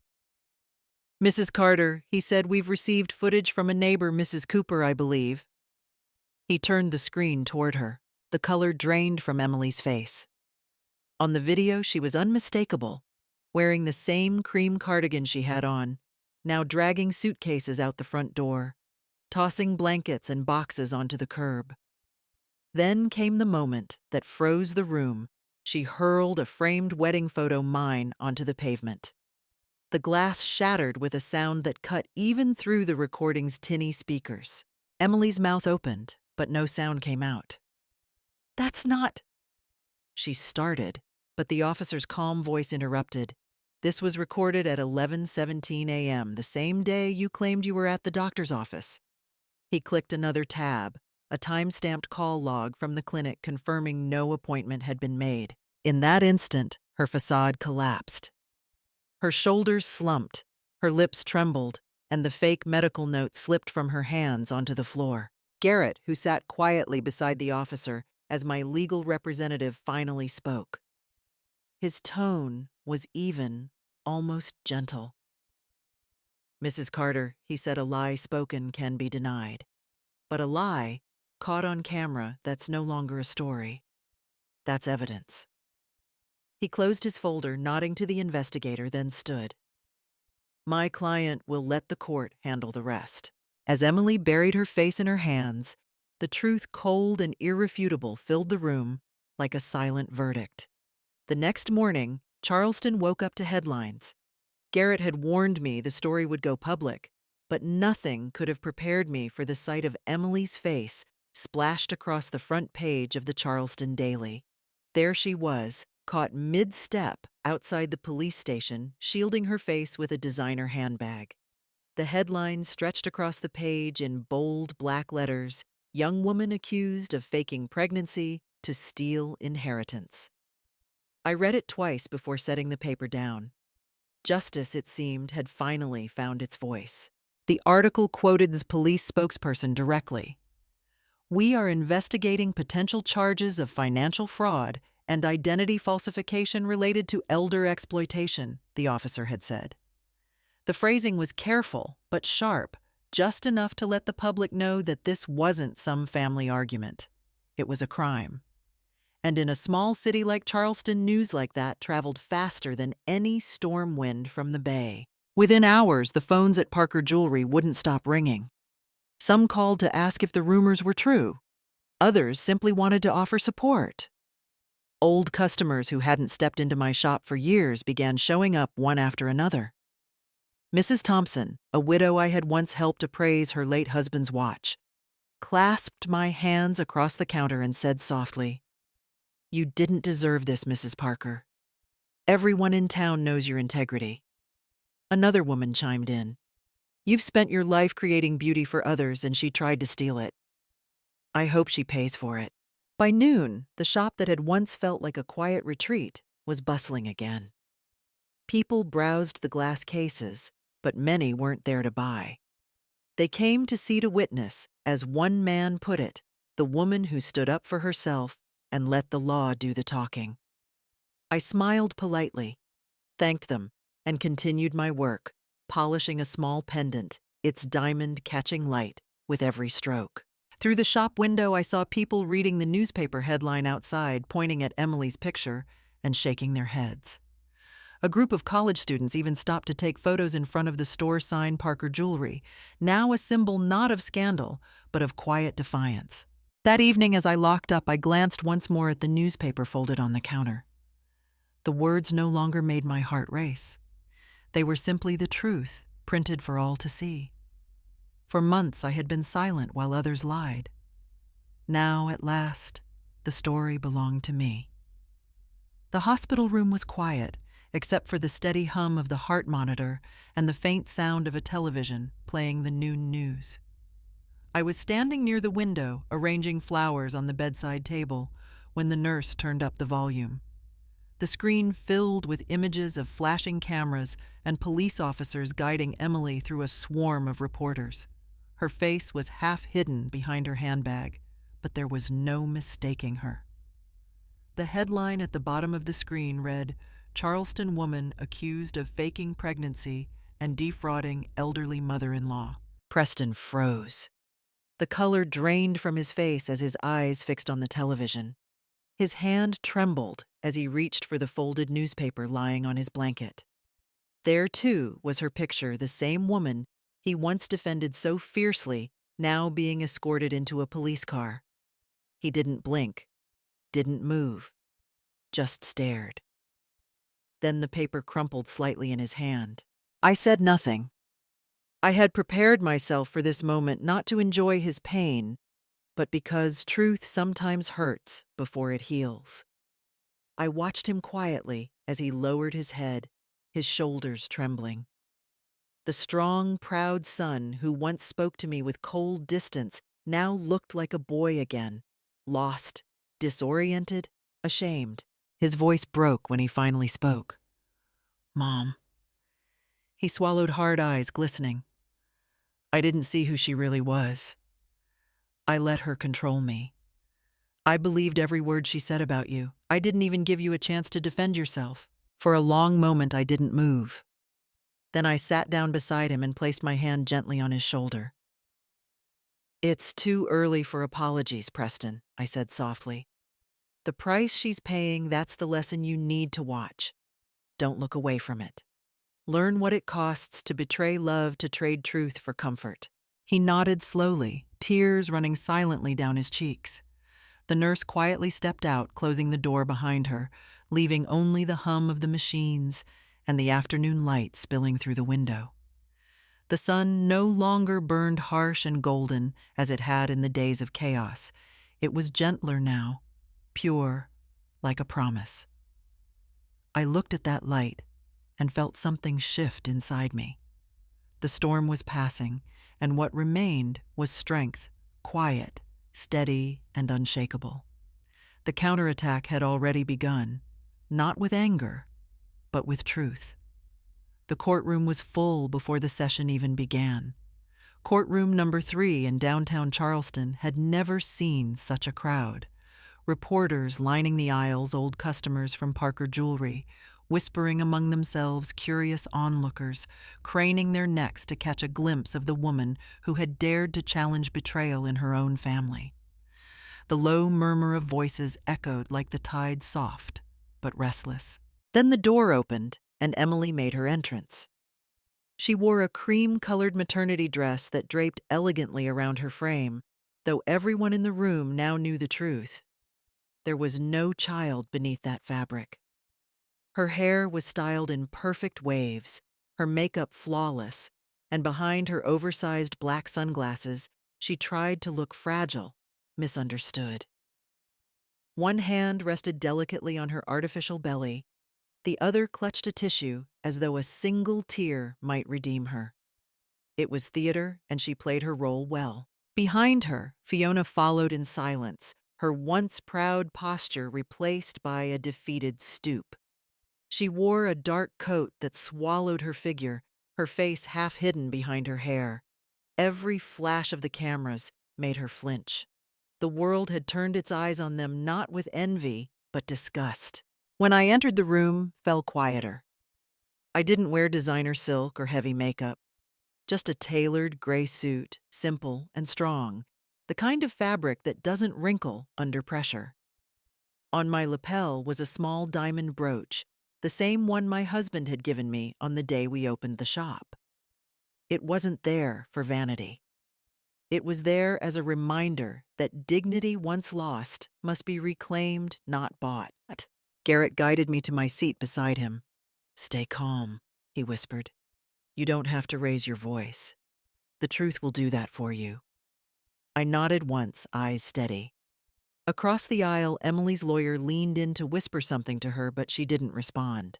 A: "Mrs. Carter," he said, "we've received footage from a neighbor, Mrs. Cooper, I believe." He turned the screen toward her. The color drained from Emily's face. On the video, she was unmistakable, wearing the same cream cardigan she had on, now dragging suitcases out the front door, tossing blankets and boxes onto the curb. Then came the moment that froze the room. She hurled a framed wedding photo, mine, onto the pavement. The glass shattered with a sound that cut even through the recording's tinny speakers. Emily's mouth opened, but no sound came out. "That's not—" she started, but the officer's calm voice interrupted. "This was recorded at 11:17 a.m., the same day you claimed you were at the doctor's office." He clicked another tab, a time-stamped call log from the clinic confirming no appointment had been made. In that instant, her facade collapsed. Her shoulders slumped, her lips trembled, and the fake medical note slipped from her hands onto the floor. Garrett, who sat quietly beside the officer as my legal representative finally spoke. His tone was even, almost gentle. "Mrs. Carter," he said, "a lie spoken can be denied. But a lie, caught on camera, that's no longer a story. That's evidence." He closed his folder, nodding to the investigator, then stood. "My client will let the court handle the rest." As Emily buried her face in her hands, the truth, cold and irrefutable, filled the room like a silent verdict. The next morning, Charleston woke up to headlines. Garrett had warned me the story would go public, but nothing could have prepared me for the sight of Emily's face splashed across the front page of the Charleston Daily. There she was, caught mid-step outside the police station, shielding her face with a designer handbag. The headline stretched across the page in bold black letters, "Young woman accused of faking pregnancy to steal inheritance." I read it twice before setting the paper down. Justice, it seemed, had finally found its voice. The article quoted the police spokesperson directly. "We are investigating potential charges of financial fraud and identity falsification related to elder exploitation," the officer had said. The phrasing was careful but sharp, just enough to let the public know that this wasn't some family argument. It was a crime. And in a small city like Charleston, news like that traveled faster than any storm wind from the bay. Within hours, the phones at Parker Jewelry wouldn't stop ringing. Some called to ask if the rumors were true. Others simply wanted to offer support. Old customers who hadn't stepped into my shop for years began showing up one after another. Mrs. Thompson, a widow I had once helped appraise her late husband's watch, clasped my hands across the counter and said softly, "You didn't deserve this, Mrs. Parker. Everyone in town knows your integrity." Another woman chimed in, "You've spent your life creating beauty for others and she tried to steal it. I hope she pays for it." By noon, the shop that had once felt like a quiet retreat was bustling again. People browsed the glass cases, but many weren't there to buy. They came to see to witness, as one man put it, the woman who stood up for herself and let the law do the talking. I smiled politely, thanked them, and continued my work, polishing a small pendant, its diamond catching light with every stroke. Through the shop window, I saw people reading the newspaper headline outside, pointing at Emily's picture and shaking their heads. A group of college students even stopped to take photos in front of the store sign Parker Jewelry, now a symbol not of scandal, but of quiet defiance. That evening, as I locked up, I glanced once more at the newspaper folded on the counter. The words no longer made my heart race. They were simply the truth, printed for all to see. For months I had been silent while others lied. Now, at last, the story belonged to me. The hospital room was quiet, except for the steady hum of the heart monitor and the faint sound of a television playing the noon news. I was standing near the window, arranging flowers on the bedside table, when the nurse turned up the volume. The screen filled with images of flashing cameras and police officers guiding Emily through a swarm of reporters. Her face was half hidden behind her handbag, but there was no mistaking her. The headline at the bottom of the screen read, "Charleston woman accused of faking pregnancy and defrauding elderly mother-in-law." Preston froze. The color drained from his face as his eyes fixed on the television. His hand trembled as he reached for the folded newspaper lying on his blanket. There, too, was her picture, the same woman he once defended so fiercely, now being escorted into a police car. He didn't blink, didn't move, just stared. Then the paper crumpled slightly in his hand. I said nothing. I had prepared myself for this moment not to enjoy his pain, but because truth sometimes hurts before it heals. I watched him quietly as he lowered his head, his shoulders trembling. The strong, proud son who once spoke to me with cold distance now looked like a boy again, lost, disoriented, ashamed. His voice broke when he finally spoke. "Mom." He swallowed hard, eyes glistening. "I didn't see who she really was. I let her control me. I believed every word she said about you. I didn't even give you a chance to defend yourself. For a long moment, I didn't move. Then I sat down beside him and placed my hand gently on his shoulder. "It's too early for apologies, Preston," I said softly. "The price she's paying, that's the lesson you need to watch. Don't look away from it. Learn what it costs to betray love, to trade truth for comfort." He nodded slowly, tears running silently down his cheeks. The nurse quietly stepped out, closing the door behind her, leaving only the hum of the machines and the afternoon light spilling through the window. The sun no longer burned harsh and golden as it had in the days of chaos. It was gentler now, pure, like a promise. I looked at that light and felt something shift inside me. The storm was passing, and what remained was strength, quiet, steady, and unshakable. The counterattack had already begun, not with anger, but with truth. The courtroom was full before the session even began. Courtroom number 3 in downtown Charleston had never seen such a crowd. Reporters lining the aisles, old customers from Parker Jewelry, whispering among themselves, curious onlookers, craning their necks to catch a glimpse of the woman who had dared to challenge betrayal in her own family. The low murmur of voices echoed like the tide, soft but restless. Then the door opened, and Emily made her entrance. She wore a cream-colored maternity dress that draped elegantly around her frame, though everyone in the room now knew the truth. There was no child beneath that fabric. Her hair was styled in perfect waves, her makeup flawless, and behind her oversized black sunglasses, she tried to look fragile, misunderstood. One hand rested delicately on her artificial belly, the other clutched a tissue as though a single tear might redeem her. It was theater, and she played her role well. Behind her, Fiona followed in silence, her once proud posture replaced by a defeated stoop. She wore a dark coat that swallowed her figure, her face half hidden behind her hair. Every flash of the cameras made her flinch. The world had turned its eyes on them not with envy, but disgust. When I entered the room, fell quieter. I didn't wear designer silk or heavy makeup. Just a tailored gray suit, simple and strong, the kind of fabric that doesn't wrinkle under pressure. On my lapel was a small diamond brooch, the same one my husband had given me on the day we opened the shop. It wasn't there for vanity. It was there as a reminder that dignity once lost must be reclaimed, not bought. Garrett guided me to my seat beside him. "Stay calm," he whispered. "You don't have to raise your voice. The truth will do that for you." I nodded once, eyes steady. Across the aisle, Emily's lawyer leaned in to whisper something to her, but she didn't respond.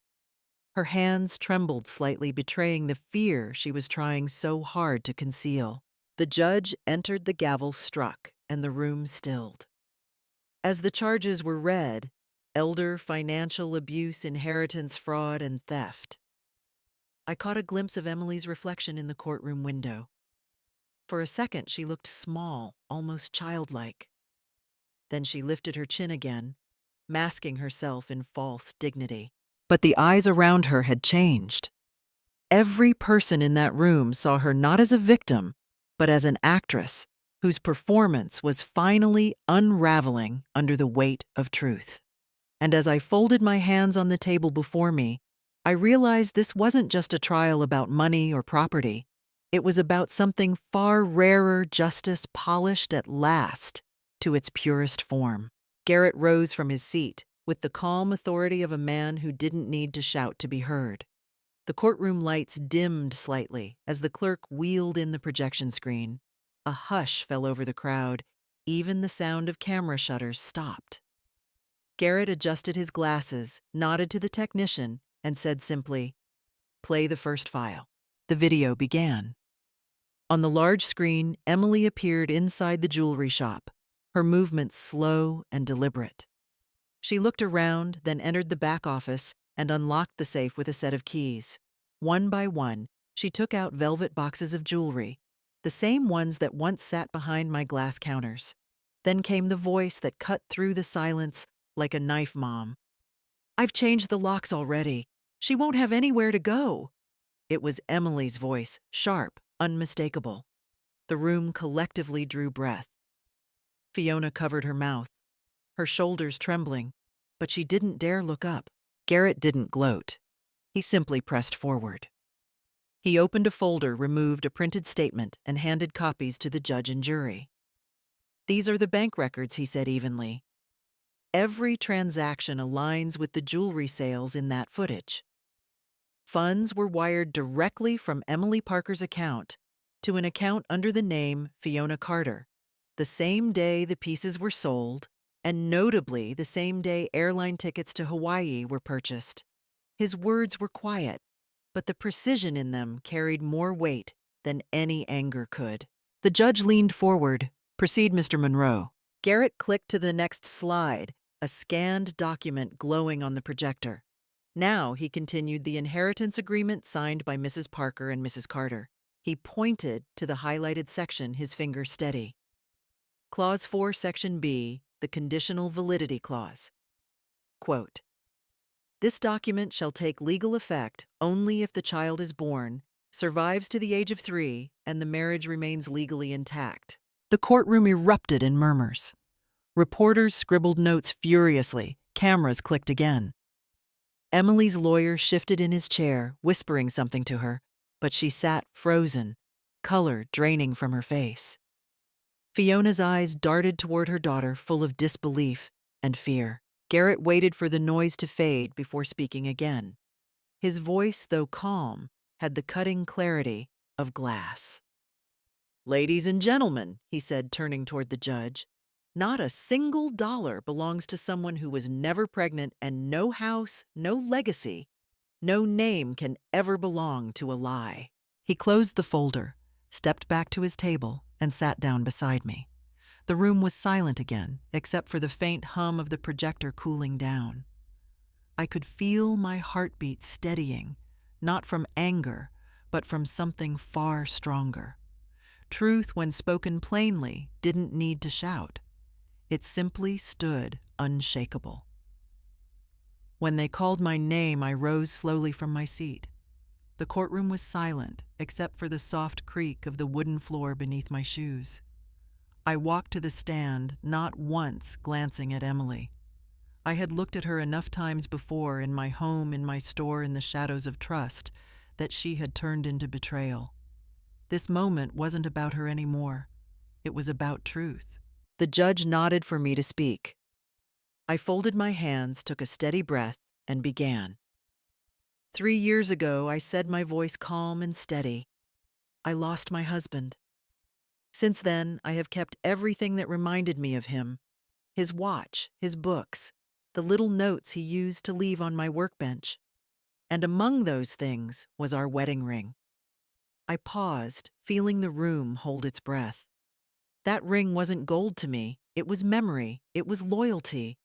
A: Her hands trembled slightly, betraying the fear she was trying so hard to conceal. The judge entered, the gavel struck, and the room stilled. As the charges were read, elder financial abuse, inheritance fraud, and theft, I caught a glimpse of Emily's reflection in the courtroom window. For a second, she looked small, almost childlike. Then she lifted her chin again, masking herself in false dignity. But the eyes around her had changed. Every person in that room saw her not as a victim, but as an actress whose performance was finally unraveling under the weight of truth. And as I folded my hands on the table before me, I realized this wasn't just a trial about money or property. It was about something far rarer, justice polished at last to its purest form. Garrett rose from his seat with the calm authority of a man who didn't need to shout to be heard. The courtroom lights dimmed slightly as the clerk wheeled in the projection screen. A hush fell over the crowd. Even the sound of camera shutters stopped. Garrett adjusted his glasses, nodded to the technician, and said simply, "Play the first file." The video began. On the large screen, Emily appeared inside the jewelry shop, her movements slow and deliberate. She looked around, then entered the back office and unlocked the safe with a set of keys. One by one, she took out velvet boxes of jewelry, the same ones that once sat behind my glass counters. Then came the voice that cut through the silence like a knife. "Mom, I've changed the locks already. She won't have anywhere to go." It was Emily's voice, sharp, unmistakable. The room collectively drew breath. Fiona covered her mouth, her shoulders trembling, but she didn't dare look up. Garrett didn't gloat. He simply pressed forward. He opened a folder, removed a printed statement, and handed copies to the judge and jury. "These are the bank records," he said evenly. "Every transaction aligns with the jewelry sales in that footage. Funds were wired directly from Emily Parker's account to an account under the name Fiona Carter, the same day the pieces were sold, and notably the same day airline tickets to Hawaii were purchased." His words were quiet, but the precision in them carried more weight than any anger could. The judge leaned forward. "Proceed, Mr. Monroe." Garrett clicked to the next slide, a scanned document glowing on the projector. Now, he continued, the inheritance agreement signed by Mrs. Parker and Mrs. Carter. He pointed to the highlighted section, his finger steady. Clause 4, Section B, the conditional validity clause. Quote, "This document shall take legal effect only if the child is born, survives to the age of 3, and the marriage remains legally intact." The courtroom erupted in murmurs. Reporters scribbled notes furiously. Cameras clicked again. Emily's lawyer shifted in his chair, whispering something to her, but she sat frozen, color draining from her face. Fiona's eyes darted toward her daughter, full of disbelief and fear. Garrett waited for the noise to fade before speaking again. His voice, though calm, had the cutting clarity of glass. "Ladies and gentlemen," he said, turning toward the judge, "not a single dollar belongs to someone who was never pregnant, and no house, no legacy, no name can ever belong to a lie." He closed the folder, stepped back to his table, and sat down beside me. The room was silent again, except for the faint hum of the projector cooling down. I could feel my heartbeat steadying, not from anger, but from something far stronger. Truth, when spoken plainly, didn't need to shout. It simply stood unshakable. When they called my name, I rose slowly from my seat. The courtroom was silent, except for the soft creak of the wooden floor beneath my shoes. I walked to the stand, not once glancing at Emily. I had looked at her enough times before, in my home, in my store, in the shadows of trust, that she had turned into betrayal. This moment wasn't about her anymore. It was about truth. The judge nodded for me to speak. I folded my hands, took a steady breath, and began. 3 years ago, I said, my voice calm and steady, I lost my husband. Since then, I have kept everything that reminded me of him: his watch, his books, the little notes he used to leave on my workbench. And among those things was our wedding ring. I paused, feeling the room hold its breath. That ring wasn't gold to me. It was memory. It was loyalty.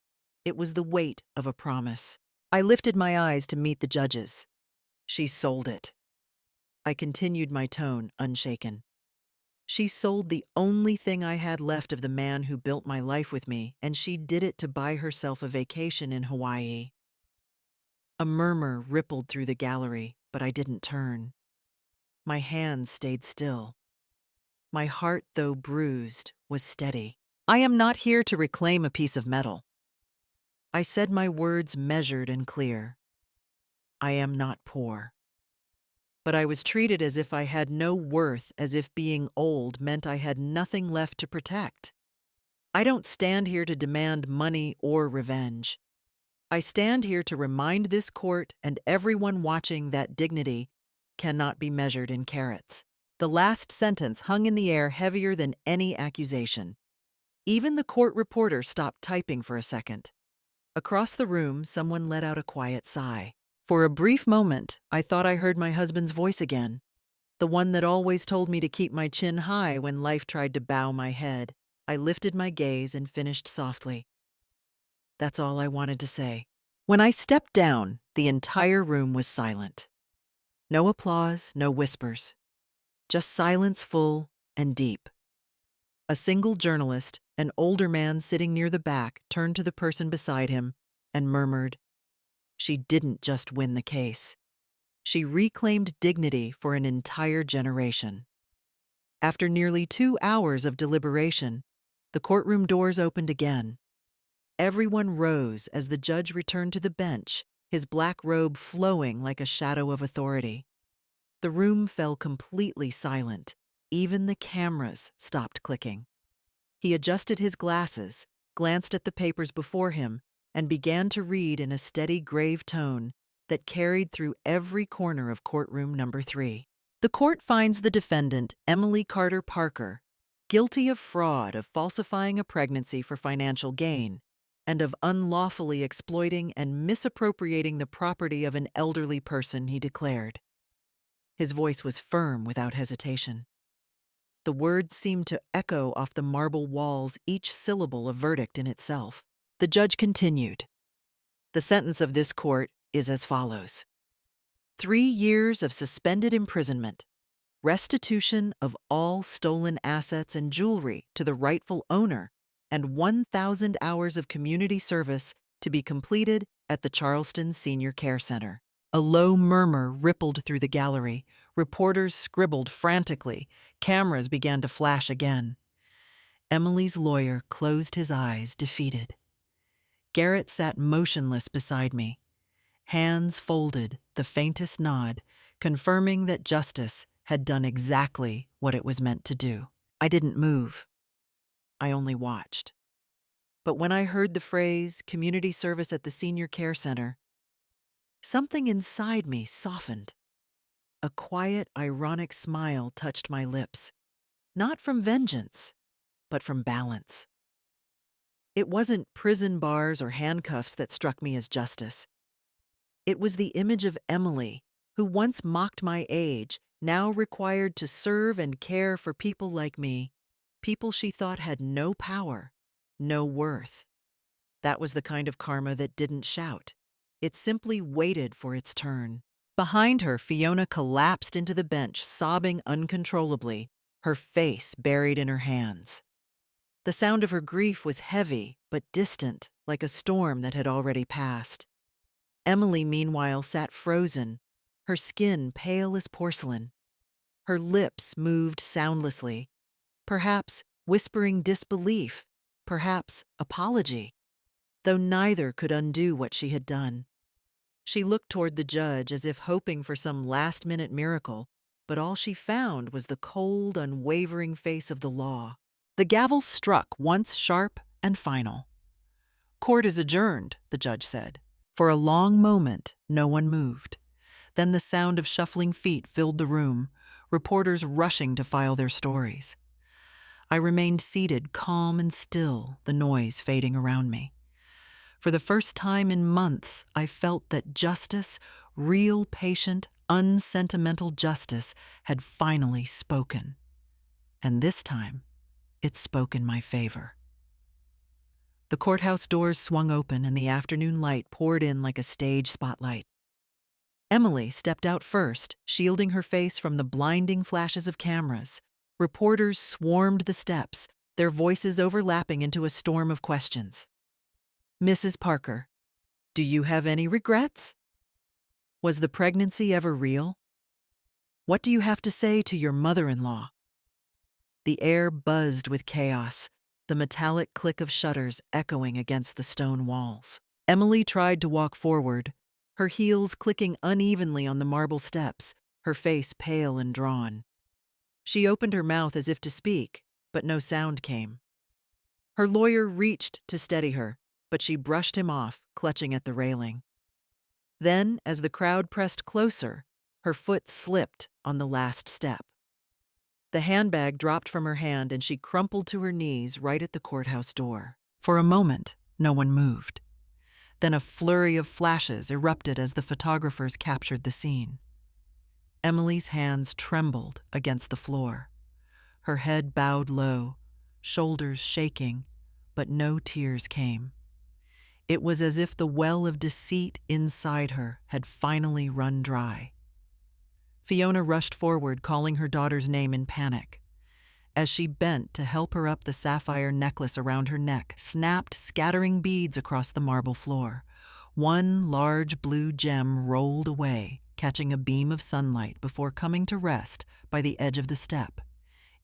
A: It was the weight of a promise. I lifted my eyes to meet the judge's. She sold it. I continued, my tone unshaken. She sold the only thing I had left of the man who built my life with me, and she did it to buy herself a vacation in Hawaii. A murmur rippled through the gallery, but I didn't turn. My hands stayed still. My heart, though bruised, was steady. I am not here to reclaim a piece of metal. I said, my words measured and clear. I am not poor. But I was treated as if I had no worth, as if being old meant I had nothing left to protect. I don't stand here to demand money or revenge. I stand here to remind this court and everyone watching that dignity cannot be measured in carats. The last sentence hung in the air, heavier than any accusation. Even the court reporter stopped typing for a second. Across the room, someone let out a quiet sigh. For a brief moment, I thought I heard my husband's voice again, the one that always told me to keep my chin high when life tried to bow my head. I lifted my gaze and finished softly. That's all I wanted to say. When I stepped down, the entire room was silent. No applause, no whispers. Just silence, full and deep. A single journalist, an older man sitting near the back, turned to the person beside him and murmured, "She didn't just win the case. She reclaimed dignity for an entire generation." After nearly 2 hours of deliberation, the courtroom doors opened again. Everyone rose as the judge returned to the bench, his black robe flowing like a shadow of authority. The room fell completely silent. Even the cameras stopped clicking. He adjusted his glasses, glanced at the papers before him, and began to read in a steady, grave tone that carried through every corner of courtroom number 3. The court finds the defendant, Emily Carter Parker, guilty of fraud, of falsifying a pregnancy for financial gain, and of unlawfully exploiting and misappropriating the property of an elderly person, he declared. His voice was firm without hesitation. The words seemed to echo off the marble walls, each syllable a verdict in itself. The judge continued. The sentence of this court is as follows: 3 years of suspended imprisonment, restitution of all stolen assets and jewelry to the rightful owner, and 1,000 hours of community service to be completed at the Charleston Senior Care Center. A low murmur rippled through the gallery. Reporters scribbled frantically. Cameras began to flash again. Emily's lawyer closed his eyes, defeated. Garrett sat motionless beside me, hands folded, the faintest nod, confirming that justice had done exactly what it was meant to do. I didn't move. I only watched. But when I heard the phrase, community service at the senior care center, something inside me softened. A quiet, ironic smile touched my lips, not from vengeance, but from balance. It wasn't prison bars or handcuffs that struck me as justice. It was the image of Emily, who once mocked my age, now required to serve and care for people like me, people she thought had no power, no worth. That was the kind of karma that didn't shout. It simply waited for its turn. Behind her, Fiona collapsed into the bench, sobbing uncontrollably, her face buried in her hands. The sound of her grief was heavy, but distant, like a storm that had already passed. Emily, meanwhile, sat frozen, her skin pale as porcelain. Her lips moved soundlessly, perhaps whispering disbelief, perhaps apology, though neither could undo what she had done. She looked toward the judge as if hoping for some last-minute miracle, but all she found was the cold, unwavering face of the law. The gavel struck once sharp and final. "Court is adjourned," the judge said. For a long moment, no one moved. Then the sound of shuffling feet filled the room, reporters rushing to file their stories. I remained seated, calm and still, the noise fading around me. For the first time in months, I felt that justice, real, patient, unsentimental justice, had finally spoken. And this time, it spoke in my favor. The courthouse doors swung open and the afternoon light poured in like a stage spotlight. Emily stepped out first, shielding her face from the blinding flashes of cameras. Reporters swarmed the steps, their voices overlapping into a storm of questions. "Mrs. Parker, do you have any regrets? Was the pregnancy ever real? What do you have to say to your mother-in-law?" The air buzzed with chaos, the metallic click of shutters echoing against the stone walls. Emily tried to walk forward, her heels clicking unevenly on the marble steps, her face pale and drawn. She opened her mouth as if to speak, but no sound came. Her lawyer reached to steady her, but she brushed him off, clutching at the railing. Then, as the crowd pressed closer, her foot slipped on the last step. The handbag dropped from her hand and she crumpled to her knees right at the courthouse door. For a moment, no one moved. Then a flurry of flashes erupted as the photographers captured the scene. Emily's hands trembled against the floor. Her head bowed low, shoulders shaking, but no tears came. It was as if the well of deceit inside her had finally run dry. Fiona rushed forward, calling her daughter's name in panic. As she bent to help her up, the sapphire necklace around her neck snapped, scattering beads across the marble floor. One large blue gem rolled away, catching a beam of sunlight before coming to rest by the edge of the step.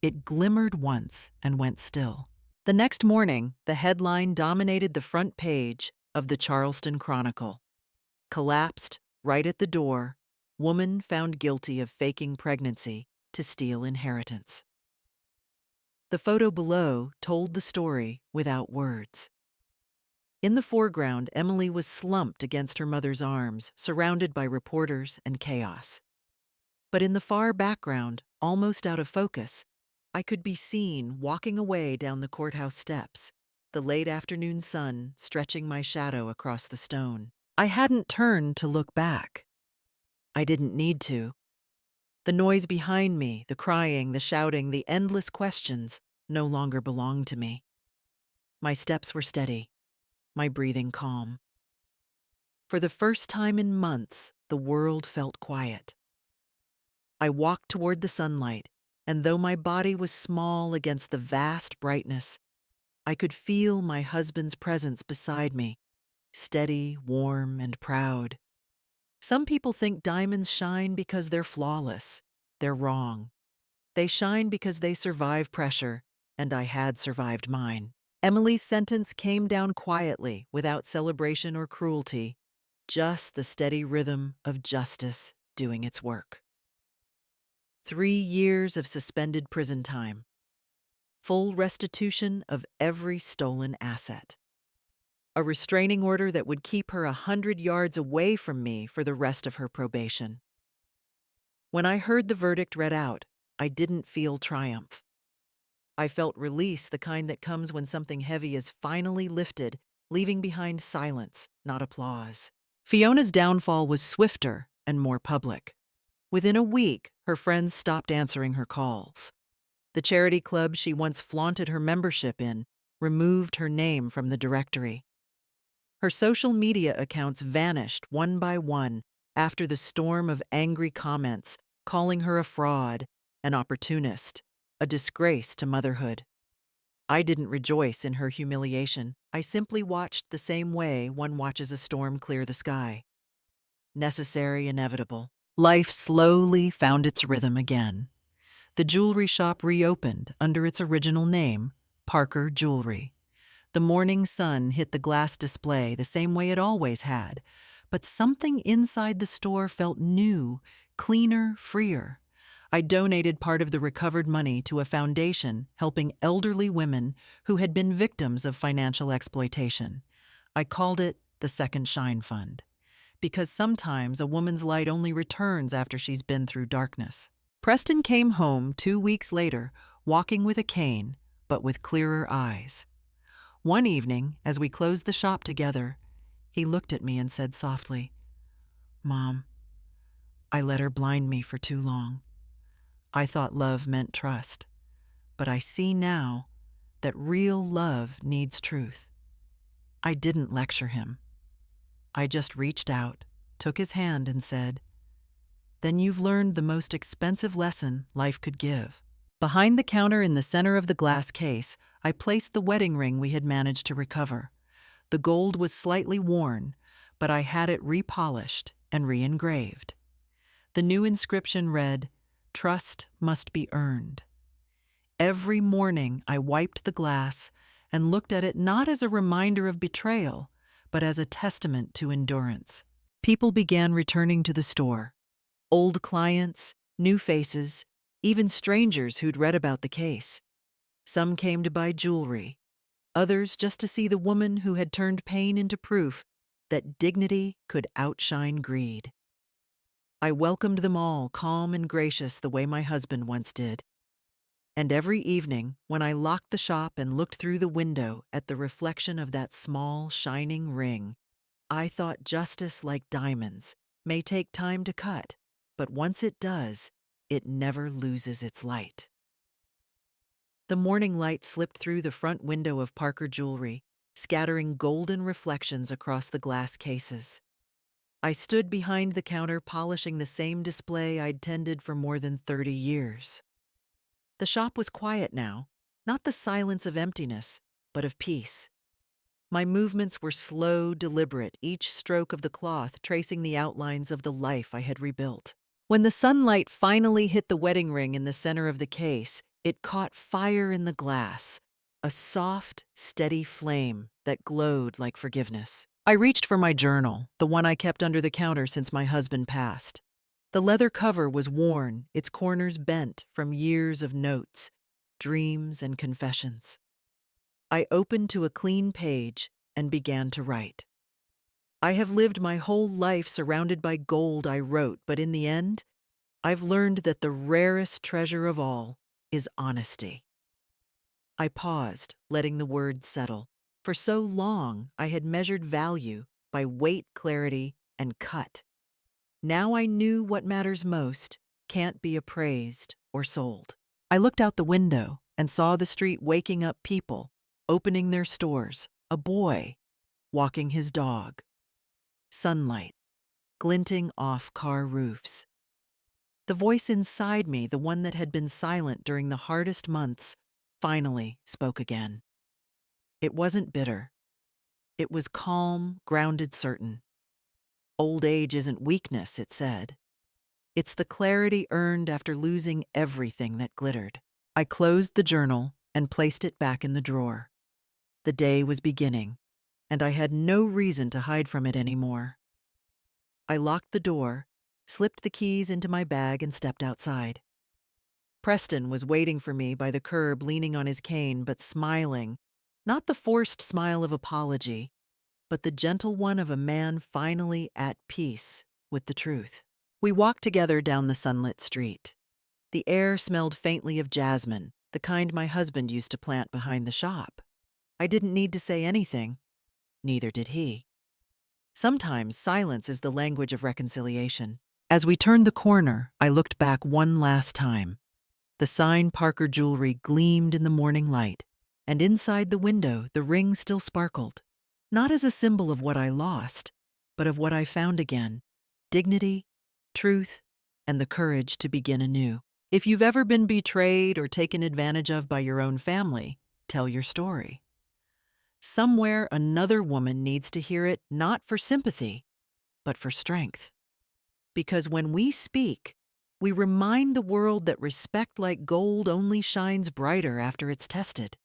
A: It glimmered once and went still. The next morning, the headline dominated the front page of the Charleston Chronicle. "Collapsed right at the door. Woman found guilty of faking pregnancy to steal inheritance." The photo below told the story without words. In the foreground, Emily was slumped against her mother's arms, surrounded by reporters and chaos. But in the far background, almost out of focus, I could be seen walking away down the courthouse steps, the late afternoon sun stretching my shadow across the stone. I hadn't turned to look back. I didn't need to. The noise behind me, the crying, the shouting, the endless questions, no longer belonged to me. My steps were steady, my breathing calm. For the first time in months, the world felt quiet. I walked toward the sunlight, and though my body was small against the vast brightness, I could feel my husband's presence beside me, steady, warm, and proud. Some people think diamonds shine because they're flawless. They're wrong. They shine because they survive pressure, and I had survived mine. Emily's sentence came down quietly, without celebration or cruelty, just the steady rhythm of justice doing its work. 3 years of suspended prison time, full restitution of every stolen asset, a restraining order that would keep her 100 yards away from me for the rest of her probation. When I heard the verdict read out, I didn't feel triumph. I felt release, the kind that comes when something heavy is finally lifted, leaving behind silence, not applause. Fiona's downfall was swifter and more public. Within a week, her friends stopped answering her calls. The charity club she once flaunted her membership in removed her name from the directory. Her social media accounts vanished one by one after the storm of angry comments calling her a fraud, an opportunist, a disgrace to motherhood. I didn't rejoice in her humiliation. I simply watched the same way one watches a storm clear the sky. Necessary, inevitable. Life slowly found its rhythm again. The jewelry shop reopened under its original name, Parker Jewelry. The morning sun hit the glass display the same way it always had, but something inside the store felt new, cleaner, freer. I donated part of the recovered money to a foundation helping elderly women who had been victims of financial exploitation. I called it the Second Shine Fund, because sometimes a woman's light only returns after she's been through darkness. Preston came home 2 weeks later, walking with a cane, but with clearer eyes. One evening, as we closed the shop together, he looked at me and said softly, "Mom, I let her blind me for too long. I thought love meant trust, but I see now that real love needs truth." I didn't lecture him. I just reached out, took his hand, and said, "Then you've learned the most expensive lesson life could give." Behind the counter in the center of the glass case, I placed the wedding ring we had managed to recover. The gold was slightly worn, but I had it repolished and re-engraved. The new inscription read, "Trust must be earned." Every morning I wiped the glass and looked at it not as a reminder of betrayal, but as a testament to endurance. People began returning to the store. Old clients, new faces, even strangers who'd read about the case. Some came to buy jewelry, others just to see the woman who had turned pain into proof that dignity could outshine greed. I welcomed them all, calm and gracious the way my husband once did. And every evening, when I locked the shop and looked through the window at the reflection of that small, shining ring, I thought justice, like diamonds, may take time to cut, but once it does, it never loses its light. The morning light slipped through the front window of Parker Jewelry, scattering golden reflections across the glass cases. I stood behind the counter polishing the same display I'd tended for more than 30 years. The shop was quiet now, not the silence of emptiness, but of peace. My movements were slow, deliberate, each stroke of the cloth tracing the outlines of the life I had rebuilt. When the sunlight finally hit the wedding ring in the center of the case, it caught fire in the glass, a soft, steady flame that glowed like forgiveness. I reached for my journal, the one I kept under the counter since my husband passed. The leather cover was worn, its corners bent from years of notes, dreams, and confessions. I opened to a clean page and began to write. I have lived my whole life surrounded by gold, I wrote, but in the end, I've learned that the rarest treasure of all is honesty. I paused, letting the words settle. For so long, I had measured value by weight, clarity, and cut. Now I knew what matters most can't be appraised or sold. I looked out the window and saw the street waking up people, opening their stores, a boy walking his dog. Sunlight glinting off car roofs. The voice inside me, the one that had been silent during the hardest months, finally spoke again. It wasn't bitter. It was calm, grounded, certain. Old age isn't weakness, it said. It's the clarity earned after losing everything that glittered. I closed the journal and placed it back in the drawer. The day was beginning, and I had no reason to hide from it anymore. I locked the door, slipped the keys into my bag, and stepped outside. Preston was waiting for me by the curb, leaning on his cane, but smiling, not the forced smile of apology, but the gentle one of a man finally at peace with the truth. We walked together down the sunlit street. The air smelled faintly of jasmine, the kind my husband used to plant behind the shop. I didn't need to say anything. Neither did he. Sometimes silence is the language of reconciliation. As we turned the corner, I looked back one last time. The sign Parker Jewelry gleamed in the morning light, and inside the window the ring still sparkled, not as a symbol of what I lost, but of what I found again: dignity, truth, and the courage to begin anew. If you've ever been betrayed or taken advantage of by your own family, tell your story. Somewhere another woman needs to hear it, not for sympathy, but for strength. Because when we speak, we remind the world that respect like gold only shines brighter after it's tested.